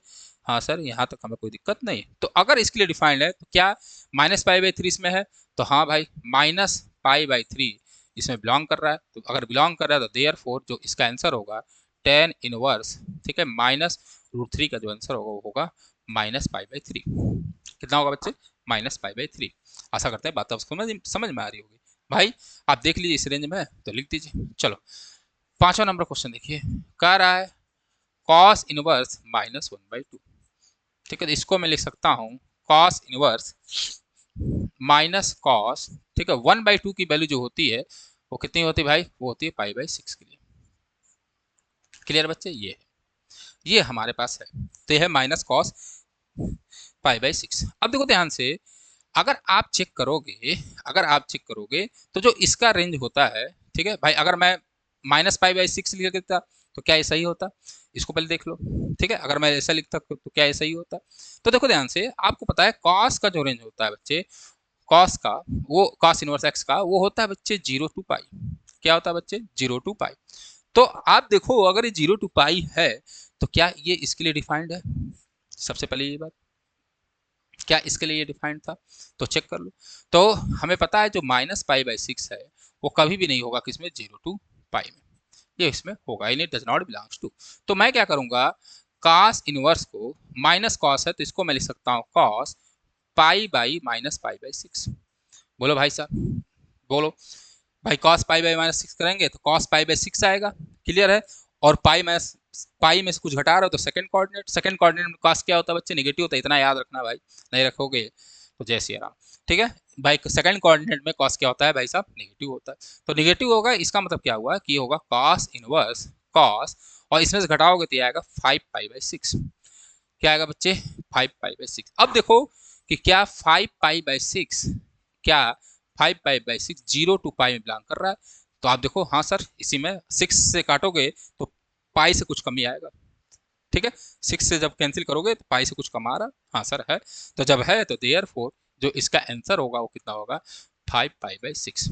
हाँ सर, यहाँ तक हमें कोई दिक्कत नहीं है। तो अगर इसके लिए डिफाइंड है तो क्या माइनस पाई बाई 3 इसमें है, तो हाँ भाई माइनस पाई बाई 3 इसमें बिलोंग कर रहा है। तो अगर बिलोंग कर रहा है तो देयर फोर जो इसका आंसर होगा टेन इनवर्स, ठीक है, माइनस रूट 3 का जो आंसर होगा वो होगा माइनस पाई बाई 3। कितना होगा बच्चे, माइनस पाई बाई 3। आशा करते हैं बात आपको समझ में आ रही होगी भाई। आप देख लीजिए इस रेंज में तो लिख दीजिए। चलो 5वां नंबर क्वेश्चन देखिए, कह रहा है कॉस इनवर्स माइनस 1/2, ठीक है, तो इसको मैं लिख सकता हूँ कॉस इनवर्स माइनस कॉस, ठीक है, 1/2 की वैल्यू जो होती है वो कितनी होती है भाई, वो होती है पाई बाई 6 के लिए। क्लियर बच्चे, ये हमारे पास है, तो ये है माइनस कॉस पाई बाई 6। अब देखो ध्यान से, अगर आप चेक करोगे, अगर आप चेक करोगे तो जो इसका रेंज होता है, ठीक है भाई, अगर मैं माइनस पाई बाई 6 लिख देता तो क्या ऐसा ही होता, इसको पहले देख लो, ठीक है, अगर मैं ऐसा लिखता तो क्या ऐसा ही होता। तो देखो ध्यान से, आपको पता है कॉस का जो रेंज होता है बच्चे, कॉस का, वो कॉस इनवर्स एक्स का वो होता है बच्चे 0 to पाई। क्या होता है बच्चे, 0 to पाई। तो आप देखो अगर ये 0 to पाई है तो क्या ये इसके लिए डिफाइंड है, सबसे पहले ये बात, क्या इसके लिए ये डिफाइंड था, तो चेक कर लो। तो हमें पता है जो माइनस पाई बाई 6 है वो कभी भी नहीं होगा किसमें, 0 to पाई में, ये इसमें होगा, in it does not belongs to. तो मैं क्या करूंगा, कॉस इनवर्स को, माइनस कॉस है तो इसको मैं लिख सकता हूँ cos pi by minus pi by 6। बोलो भाई साहब, बोलो भाई, कॉस पाई बाई माइनस 6 करेंगे तो कॉस पाई बाई 6 आएगा। क्लियर है, और पाई में से कुछ घटा रहे हो तो सेकंड कोऑर्डिनेट में कॉस क्या होता है बच्चे, नेगेटिव होता है, इतना याद रखना भाई, नहीं रखोगे तो जय श्री राम। ठीक है भाई, सेकंड कोऑर्डिनेट में कॉस क्या होता है भाई साहब, नेगेटिव होता है। तो नेगेटिव होगा, इसका मतलब क्या हुआ कि ये होगा कॉस इनवर्स कॉस, और इसमें से घटाओगे तो ये आएगा 5 पाई बाई 6। क्या आएगा बच्चे, 5 पाई बाई 6। अब देखो कि क्या 5 पाई बाई 6, क्या 5 पाई बाई 6 0 to पाई में बिलोंग कर रहा है, तो आप देखो हाँ सर, इसी में 6 से काटोगे तो पाई से कुछ कमी आएगा, ठीक है, 6 से जब कैंसिल करोगे तो पाई से कुछ कम आ रहा, हाँ सर है, तो जब है तो देयर फोर जो इसका आंसर होगा वो कितना होगा, 5 पाई बाई 6,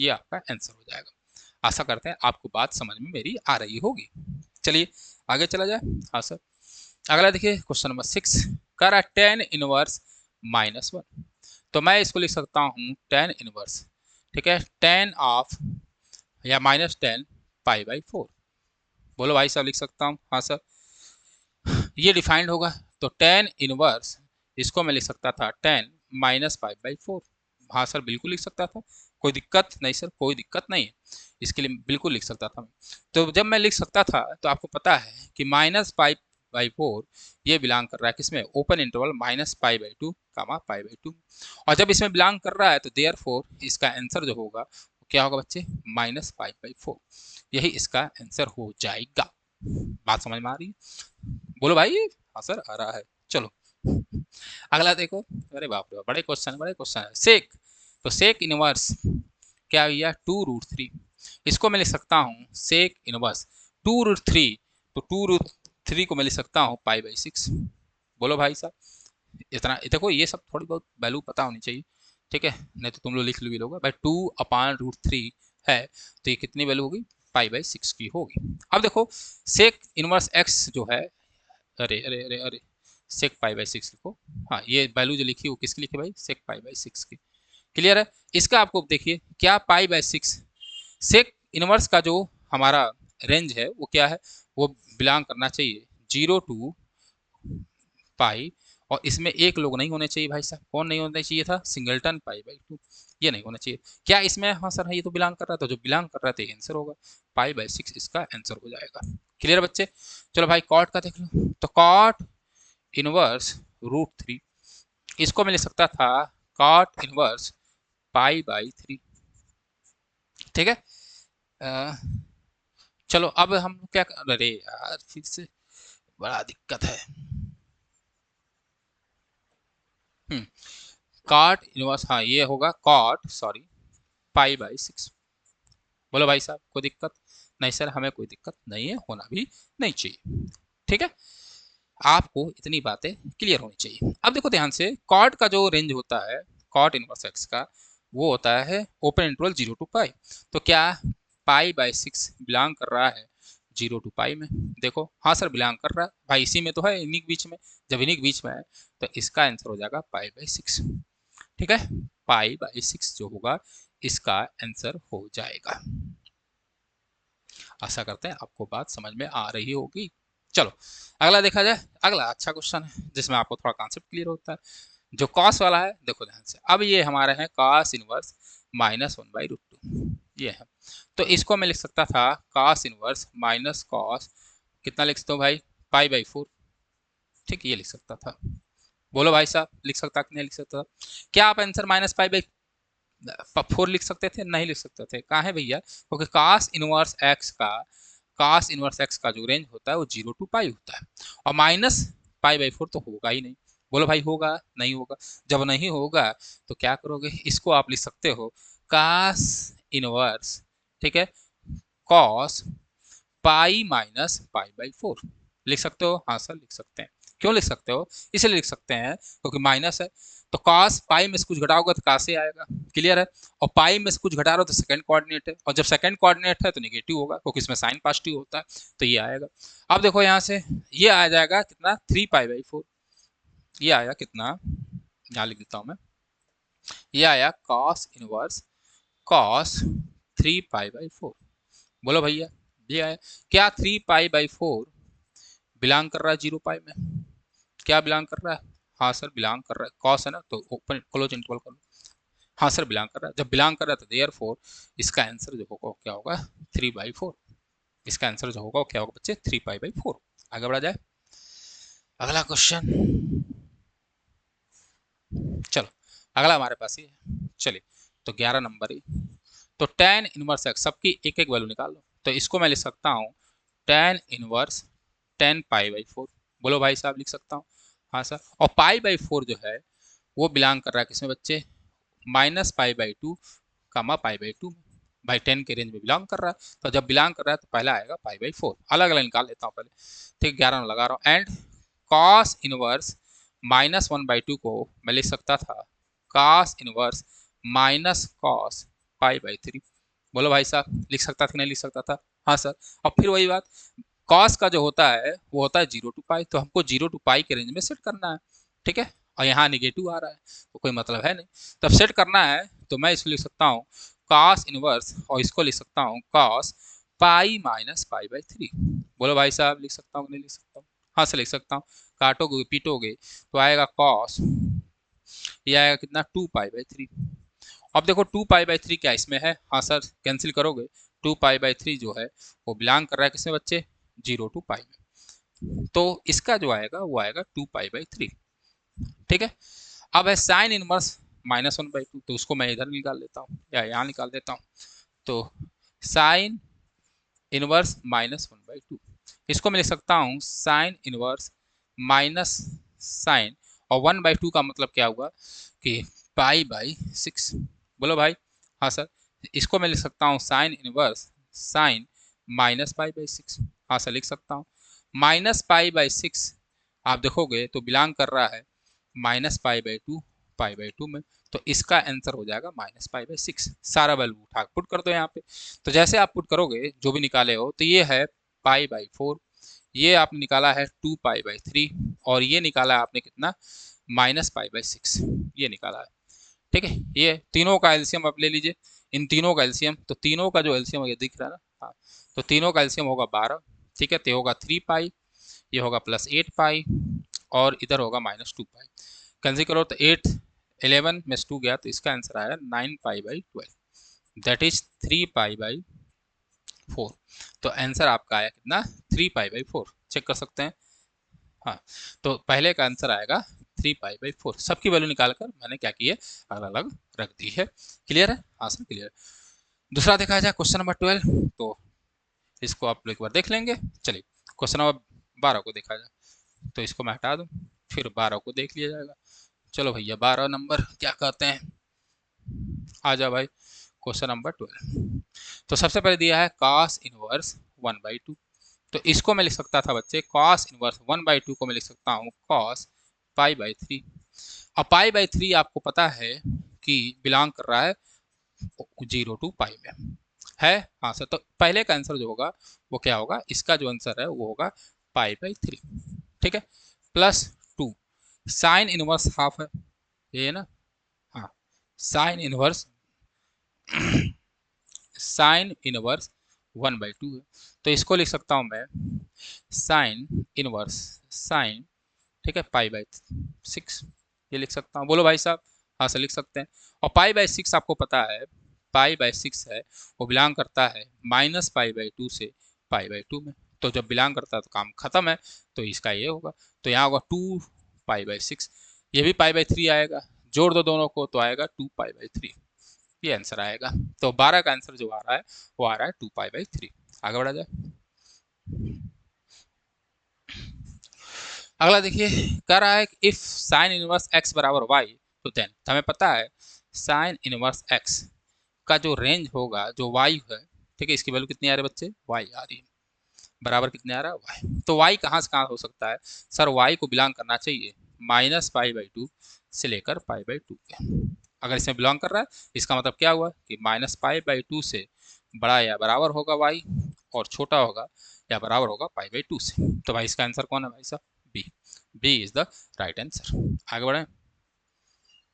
ये आपका आंसर हो जाएगा। आशा करते हैं आपको बात समझ में मेरी आ रही होगी। चलिए आगे चला जाए, हाँ सर, अगला देखिए क्वेश्चन नंबर 6, कह रहा है टेन इनवर्स -1। तो मैं इसको लिख सकता हूँ टेन इनवर्स, ठीक है, टेन ऑफ या -10 पाई बाई 4। बोलो भाई साहब, लिख सकता हूँ, हाँ सर, ये डिफाइंड होगा। तो टेन इनवर्स, इसको मैं लिख सकता था 10 - पाई बाई 4। हाँ सर, बिल्कुल लिख सकता था, कोई दिक्कत नहीं सर, कोई दिक्कत नहीं है। इसके लिए बिल्कुल लिख सकता था मैं। तो जब मैं लिख सकता था तो आपको पता है कि -π/4 ये बिलोंग कर रहा है किसमें, ओपन इंटरवल -π/2 कामा π/2। और जब इसमें बिलोंग कर रहा है तो देयरफॉर इसका आंसर जो होगा वो क्या होगा बच्चे, -π/4। यही इसका आंसर हो जाएगा। बात समझ में आ रही है? बोलो भाई। हाँ सर आ रहा है। चलो अगला देखो। अरे बाप रे, बड़े क्वेश्चन, बड़े क्वेश्चन है। सेक, तो सेक इनवर्स क्या भैया, 2√3। इसको मैं लिख सकता हूँ सेक इनवर्स 2√3, तो 2√3 को मैं लिख सकता हूँ π/6। बोलो भाई साहब। इतना देखो, ये सब थोड़ी बहुत वैल्यू पता होनी चाहिए, ठीक है, नहीं तो तुम लोग लिख भी लोगे भाई। 2/√3 है तो ये कितनी वैल्यू होगी, π/6 की होगी। अब देखो सेक इनवर्स एक्स जो है, अरे अरे अरे अरे, सेक π/6 लिखो। हाँ, ये वैल्यू जो लिखी वो किसकी लिखी भाई, सेक π/6 की। क्लियर है? इसका आपको देखिए क्या π/6, सेक इनवर्स का जो हमारा रेंज है वो क्या है, वो बिलोंग करना चाहिए 0 टू पाई, और इसमें एक लोग नहीं होने चाहिए भाई साहब। कौन नहीं होना चाहिए था, सिंगलटन π/2, ये नहीं होना चाहिए। क्या इसमें, हाँ सर हाँ ये तो बिलोंग कर रहा था, जो बिलोंग कर रहा था आंसर होगा π/6, इसका आंसर हो जाएगा। क्लियर बच्चे? चलो भाई कॉट का देख लो। तो कॉट इनवर्स √3, इसको मैं लिख सकता था कॉट इनवर्स π/3। ठीक है। अ, चलो अब हम क्या अरे यार फिर से बड़ा दिक्कत है। कॉट इनवर्स, हाँ ये होगा कॉट, सॉरी, π/6। बोलो भाई साहब कोई दिक्कत? नहीं सर हमें कोई दिक्कत नहीं है, होना भी नहीं चाहिए। ठीक है, आपको इतनी बातें क्लियर होनी चाहिए। अब देखो ध्यान से, कॉट का जो रेंज होता है, कॉट इनवर्स एक्स का, वो होता है ओपन इंटरवल 0 टू पाई। तो क्या π/6 बिलोंग कर रहा है 0 टू पाई में? देखो हाँ सर बिलोंग कर रहा है भाई, इसी में तो है, इन्हीं के बीच में। जब इन्हीं के बीच में है तो इसका आंसर हो जाएगा π/6। ठीक है, π/6 जो होगा इसका आंसर हो जाएगा। आशा करते हैं आपको बात समझ में आ रही होगी। चलो अगला देखा जाए। अगला अच्छा क्वेश्चन है जिसमें आपको थोड़ा कॉन्सेप्ट क्लियर होता है। जो कॉस वाला है देखो ध्यान से, अब ये हमारे हैं कॉस इनवर्स -1/√2, ये है। तो इसको मैं लिख सकता था कॉस इनवर्स माइनस कॉस, कितना लिख सकता हूँ भाई, π/4। ठीक, ये लिख सकता था। बोलो भाई साहब लिख सकता कि नहीं लिख सकता? क्या आप आंसर -π/4 लिख सकते थे? नहीं लिख सकते थे। कहाँ है भैया? क्योंकि कास इनवर्स एक्स का जो रेंज होता है वो 0 टू पाई होता है, और -π/4 तो होगा ही नहीं। बोलो भाई होगा नहीं होगा? जब नहीं होगा तो क्या करोगे, इसको आप लिख सकते हो कास इनवर्स, ठीक है, कॉस π-π/4 लिख सकते हो। हाँ सर लिख सकते हैं। क्यों लिख सकते हो? इसलिए लिख सकते हैं क्योंकि माइनस है, तो cos पाई में से कुछ घटाओगे तो का से आएगा। क्लियर है? और पाई में से कुछ घटा रहे हो तो सेकंड कोऑर्डिनेट है, और जब सेकंड कोऑर्डिनेट है तो नेगेटिव होगा क्योंकि इसमें साइन पॉजिटिव होता है, तो ये आएगा। अब देखो यहाँ से ये आ जाएगा कितना, 3π/4। ये आया कितना, यहाँ लिख देता हूँ मैं, ये आया cos इनवर्स cos 3π/4। बोलो भैया ये आया क्या, 3π/4 बिलोंग कर रहा है 0 पाई में? क्या बिलोंग कर रहा है? हाँ सर बिलोंग कर रहा है, कॉस है ना तो ओपन क्लोज इंटरवल कर लो। हाँ सर बिलोंग कर रहा है, जब बिलोंग कर रहा है तो देयरफॉर इसका आंसर जो होगा क्या होगा, 3/4। इसका आंसर जो होगा क्या होगा बच्चे, 3π/4। आगे बढ़ा जाए। अगला क्वेश्चन, चलो अगला हमारे पास ये है। चलिए तो 11 नंबर ही, तो tan इनवर्स एक्स, सबकी एक एक वैल्यू निकाल लो। तो इसको मैं लिख सकता हूँ tan इनवर्स 10π/4। बोलो भाई साहब लिख सकता हूँ? हाँ सर। और π/4 जो है वो बिलोंग कर रहा है किसमें बच्चे, -π/2 कामा π/2 में। भाई 10 के रेंज में बिलोंग कर रहा है, तो जब बिलोंग कर रहा है तो पहला आएगा π/4। अलग अलग निकाल लेता हूँ पहले। ठीक, 11 में लगा रहा हूँ। एंड कॉस इनवर्स -1/2 को मैं लिख सकता था कॉस इनवर्स माइनस कॉस π/3। बोलो भाई साहब लिख सकता था कि नहीं लिख सकता था? हाँ सर। और फिर वही बात, कॉस का जो होता है वो होता है 0 टू पाई, तो हमको 0 टू पाई के रेंज में सेट करना है। ठीक है, और यहाँ निगेटिव आ रहा है तो कोई मतलब है नहीं, तब सेट करना है तो मैं इसको लिख सकता हूँ कॉस इनवर्स, और इसको लिख सकता हूँ कॉस π-π/3। बोलो भाई साहब लिख सकता हूँ नहीं लिख सकता हूँ? हाँ सर लिख सकता हूँ। काटोगे पीटोगे तो आएगा कॉस, ये आएगा कितना, 2π/3। अब देखो 2π/3 क्या इसमें है? हाँ सर कैंसिल करोगे 2π/3 जो है वो बिलोंग कर रहा है किसमें बच्चे, 0 to पाई में। तो इसका जो आएगा वो आएगा 2π/3। ठीक है। अब है साइन इनवर्स -1/2, तो उसको मैं इधर निकाल लेता हूँ या यहाँ निकाल देता हूँ। तो साइन इनवर्स -1/2, इसको मैं लिख सकता हूँ साइन इनवर्स माइनस साइन, और 1/2 का मतलब क्या हुआ कि π/6। बोलो भाई। हाँ सर। इसको मैं लिख सकता हूँ साइन इनवर्स साइन -π/6। हाँ सर लिख सकता हूँ। -π/6 आप देखोगे तो बिलोंग कर रहा है -π/2 π/2 में, तो इसका आंसर हो जाएगा -π/6। सारा वैल्यू उठा पुट कर दो यहाँ पे। तो जैसे आप पुट करोगे जो भी निकाले हो, तो ये है π/4, ये आपने निकाला है 2π/3, और ये निकाला आपने कितना, -π/6 ये निकाला है। ठीक है। ये तीनों का एलसीएम आप ले लीजिए, इन तीनों का एलसीएम, तो तीनों का जो एलसीएम ये दिख रहा है ना, हाँ, तो तीनों का एलसीएम होगा 12। ठीक है। तो ये होगा 3π, ये होगा +8π, और इधर होगा -2π। कैंसिल करो तो 8 11 में 2 गया, तो इसका आंसर आया 9π/12, दैट इज 3π/4। तो आंसर आपका आया कितना, 3π/4। चेक कर सकते हैं। हाँ, तो पहले का आंसर आएगा 3π/4। सबकी वैल्यू निकालकर मैंने क्या किया, अलग अलग रख दी है। क्लियर है? हाँ सर क्लियर। दूसरा देखा जाए क्वेश्चन नंबर 12, तो इसको आप एक बार देख लेंगे। चलिए क्वेश्चन नंबर 12 को देखा जाए, तो इसको मैं हटा दूं, फिर 12 को देख लिया जाएगा। चलो भैया 12 नंबर क्या कहते हैं, आ जा भाई। क्वेश्चन नंबर 12, तो सबसे पहले दिया है cos इनवर्स 1/2। तो इसको मैं लिख सकता था बच्चे, cos इनवर्स 1/2 को मैं लिख सकता हूँ cos π/3। अब π/3 आपको पता है कि बिलोंग कर रहा है 0 to पाई में, है। हाँ सर। तो पहले का आंसर जो होगा वो क्या होगा, इसका जो आंसर है वो होगा π/3। ठीक है। +2 साइन इनवर्स हाफ है, ये है ना। हाँ, साइन इनवर्स साइन इनवर्स 1/2 है, तो इसको लिख सकता हूँ मैं साइन इनवर्स साइन, ठीक है, π/6 ये लिख सकता हूँ। बोलो भाई साहब। हाँ सर लिख सकते हैं। और π/6 आपको पता है, π/6 है वो बिलोंग करता है -π/2 से π/2 में। तो जब बिलोंग करता है तो काम खत्म है, तो इसका ये होगा। तो यहाँ होगा 2π/6, ये भी π/3 आएगा, जोड़ दो दोनों को तो आएगा 2π/3, ये आंसर आएगा। तो 12 का आंसर जो आ रहा है वो आ रहा है 2π/3। आगे बढ़ा जाए। अगला देखिए, कह रहा है इफ साइन इनवर्स x बराबर y, तो देन हमें पता है साइन इनवर्स x का जो रेंज होगा, जो y है, ठीक है, इसकी वैल्यू कितनी आ रही है बच्चे, y आ रही है, बराबर कितने आ रहा है y। तो y कहाँ से कहाँ हो सकता है सर, y को बिलोंग करना चाहिए -π/2 से लेकर π/2 के। अगर इसमें बिलोंग कर रहा है, इसका मतलब क्या हुआ कि -π/2 से बड़ा या बराबर होगा y, और छोटा होगा या बराबर होगा π/2 से। तो भाई इसका आंसर कौन है भाई साहब, B. B is the right answer. आगे बढ़े,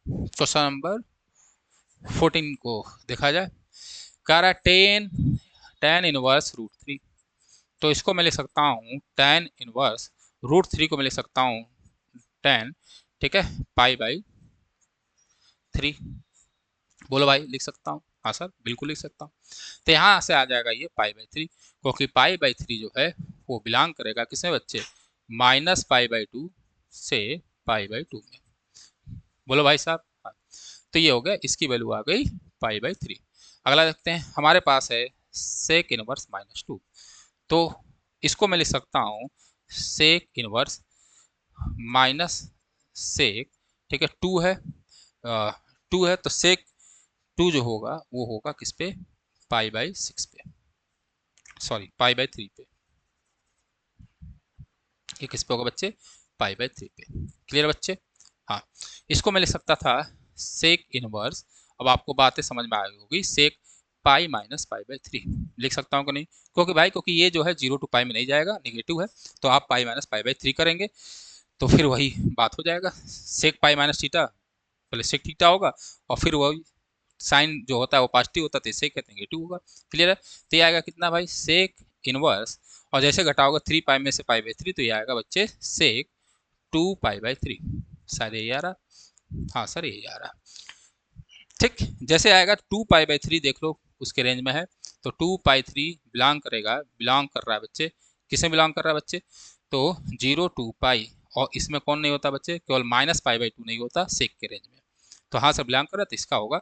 क्वेश्चन नंबर 14 को देखा जाए। कह रहा है tan इनवर्स √3, तो इसको मैं लिख सकता हूँ tan इनवर्स √3 को मैं लिख सकता हूँ tan, ठीक है, π/3। बोलो भाई लिख सकता हूँ। हाँ सर बिल्कुल लिख सकता हूँ। तो यहाँ से आ जाएगा ये π/3, क्योंकि π/3 जो है वो बिलोंग करेगा किसमें बच्चे, -π/2 से π/2 में। बोलो भाई साहब। हाँ। तो ये हो गया, इसकी वैल्यू आ गई π/3। अगला देखते हैं, हमारे पास है सेक इनवर्स -2, तो इसको मैं लिख सकता हूँ सेक इनवर्स माइनस सेक, ठीक है, 2 है, 2 है, तो सेक 2 जो होगा वो होगा किस पे, π/6 पे, सॉरी π/3 पे। ये किस पे होगा बच्चे, π/3 पे। क्लियर बच्चे। हाँ, इसको मैं लिख सकता था सेक इनवर्स, अब आपको बातें समझ में आ गई होगी, सेक पाई माइनस π/3 लिख सकता हूँ कि नहीं, क्योंकि भाई क्योंकि ये जो है 0 to पाई में नहीं जाएगा, निगेटिव है, तो आप पाई माइनस π/3 करेंगे तो फिर वही बात हो जाएगा, सेक पाई माइनस थीटा, पहले सेक थीटा होगा और फिर वही साइन जो होता है वो पॉजिटिव होता है तो सेक नेगेटिव होगा। क्लियर है। तो ये आएगा कितना भाई, सेक इनवर्स, और जैसे घटाओगे 3 पाई में से π/3, तो ये आएगा बच्चे सेक 2π/3। शायद यही आ रहा, हाँ सर यही आ रहा। ठीक, जैसे आएगा 2π/3 देख लो उसके रेंज में है, तो 2 पाई 3 बिलोंग करेगा, बिलोंग कर रहा है बच्चे, किसे बिलोंग कर रहा है बच्चे, तो 0 2 पाई, और इसमें कौन नहीं होता बच्चे, केवल -पाई/2 नहीं होता सेक के रेंज में, तो हाँ से बिलोंग कर रहा है, तो इसका होगा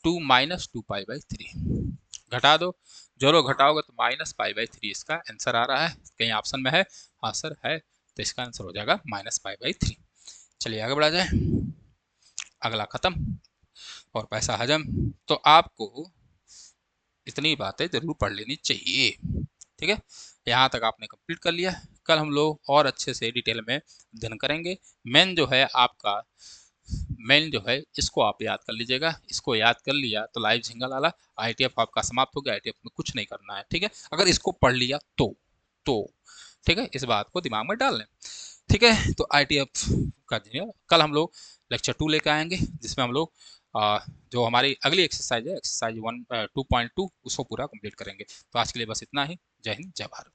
2 - 2 पाई/3। घटा दो, जोरो घटाओगे तो -पाई/3 इसका आंसर आ रहा है, कहीं ऑप्शन में है, हाँ सर है, तो इसका आंसर हो जाएगा -पाई/3। चलिए आगे बढ़ा जाए, अगला खत्म और पैसा हजम। तो आपको इतनी बातें जरूर पढ़ लेनी चाहिए, ठीक है, यहाँ तक आपने कंप्लीट कर लिया। कल हम लोग और अच्छे से डिटेल में अध्ययन करेंगे। मेन जो है आपका, मेन जो है इसको आप याद कर लीजिएगा, इसको याद कर लिया तो लाइव सिंगल वाला आईटीएफ आपका समाप्त हो गया, आईटीएफ में कुछ नहीं करना है, ठीक है, अगर इसको पढ़ लिया तो ठीक है, इस बात को दिमाग में डाल लें, ठीक है। तो आईटीएफ का कल हम लोग लेक्चर 2 लेकर आएंगे, जिसमें हम लोग जो हमारी अगली एक्सरसाइज है, एक्सरसाइज 2.2, उसको पूरा कंप्लीट करेंगे। तो आज के लिए बस इतना ही। जय हिंद, जय भारत।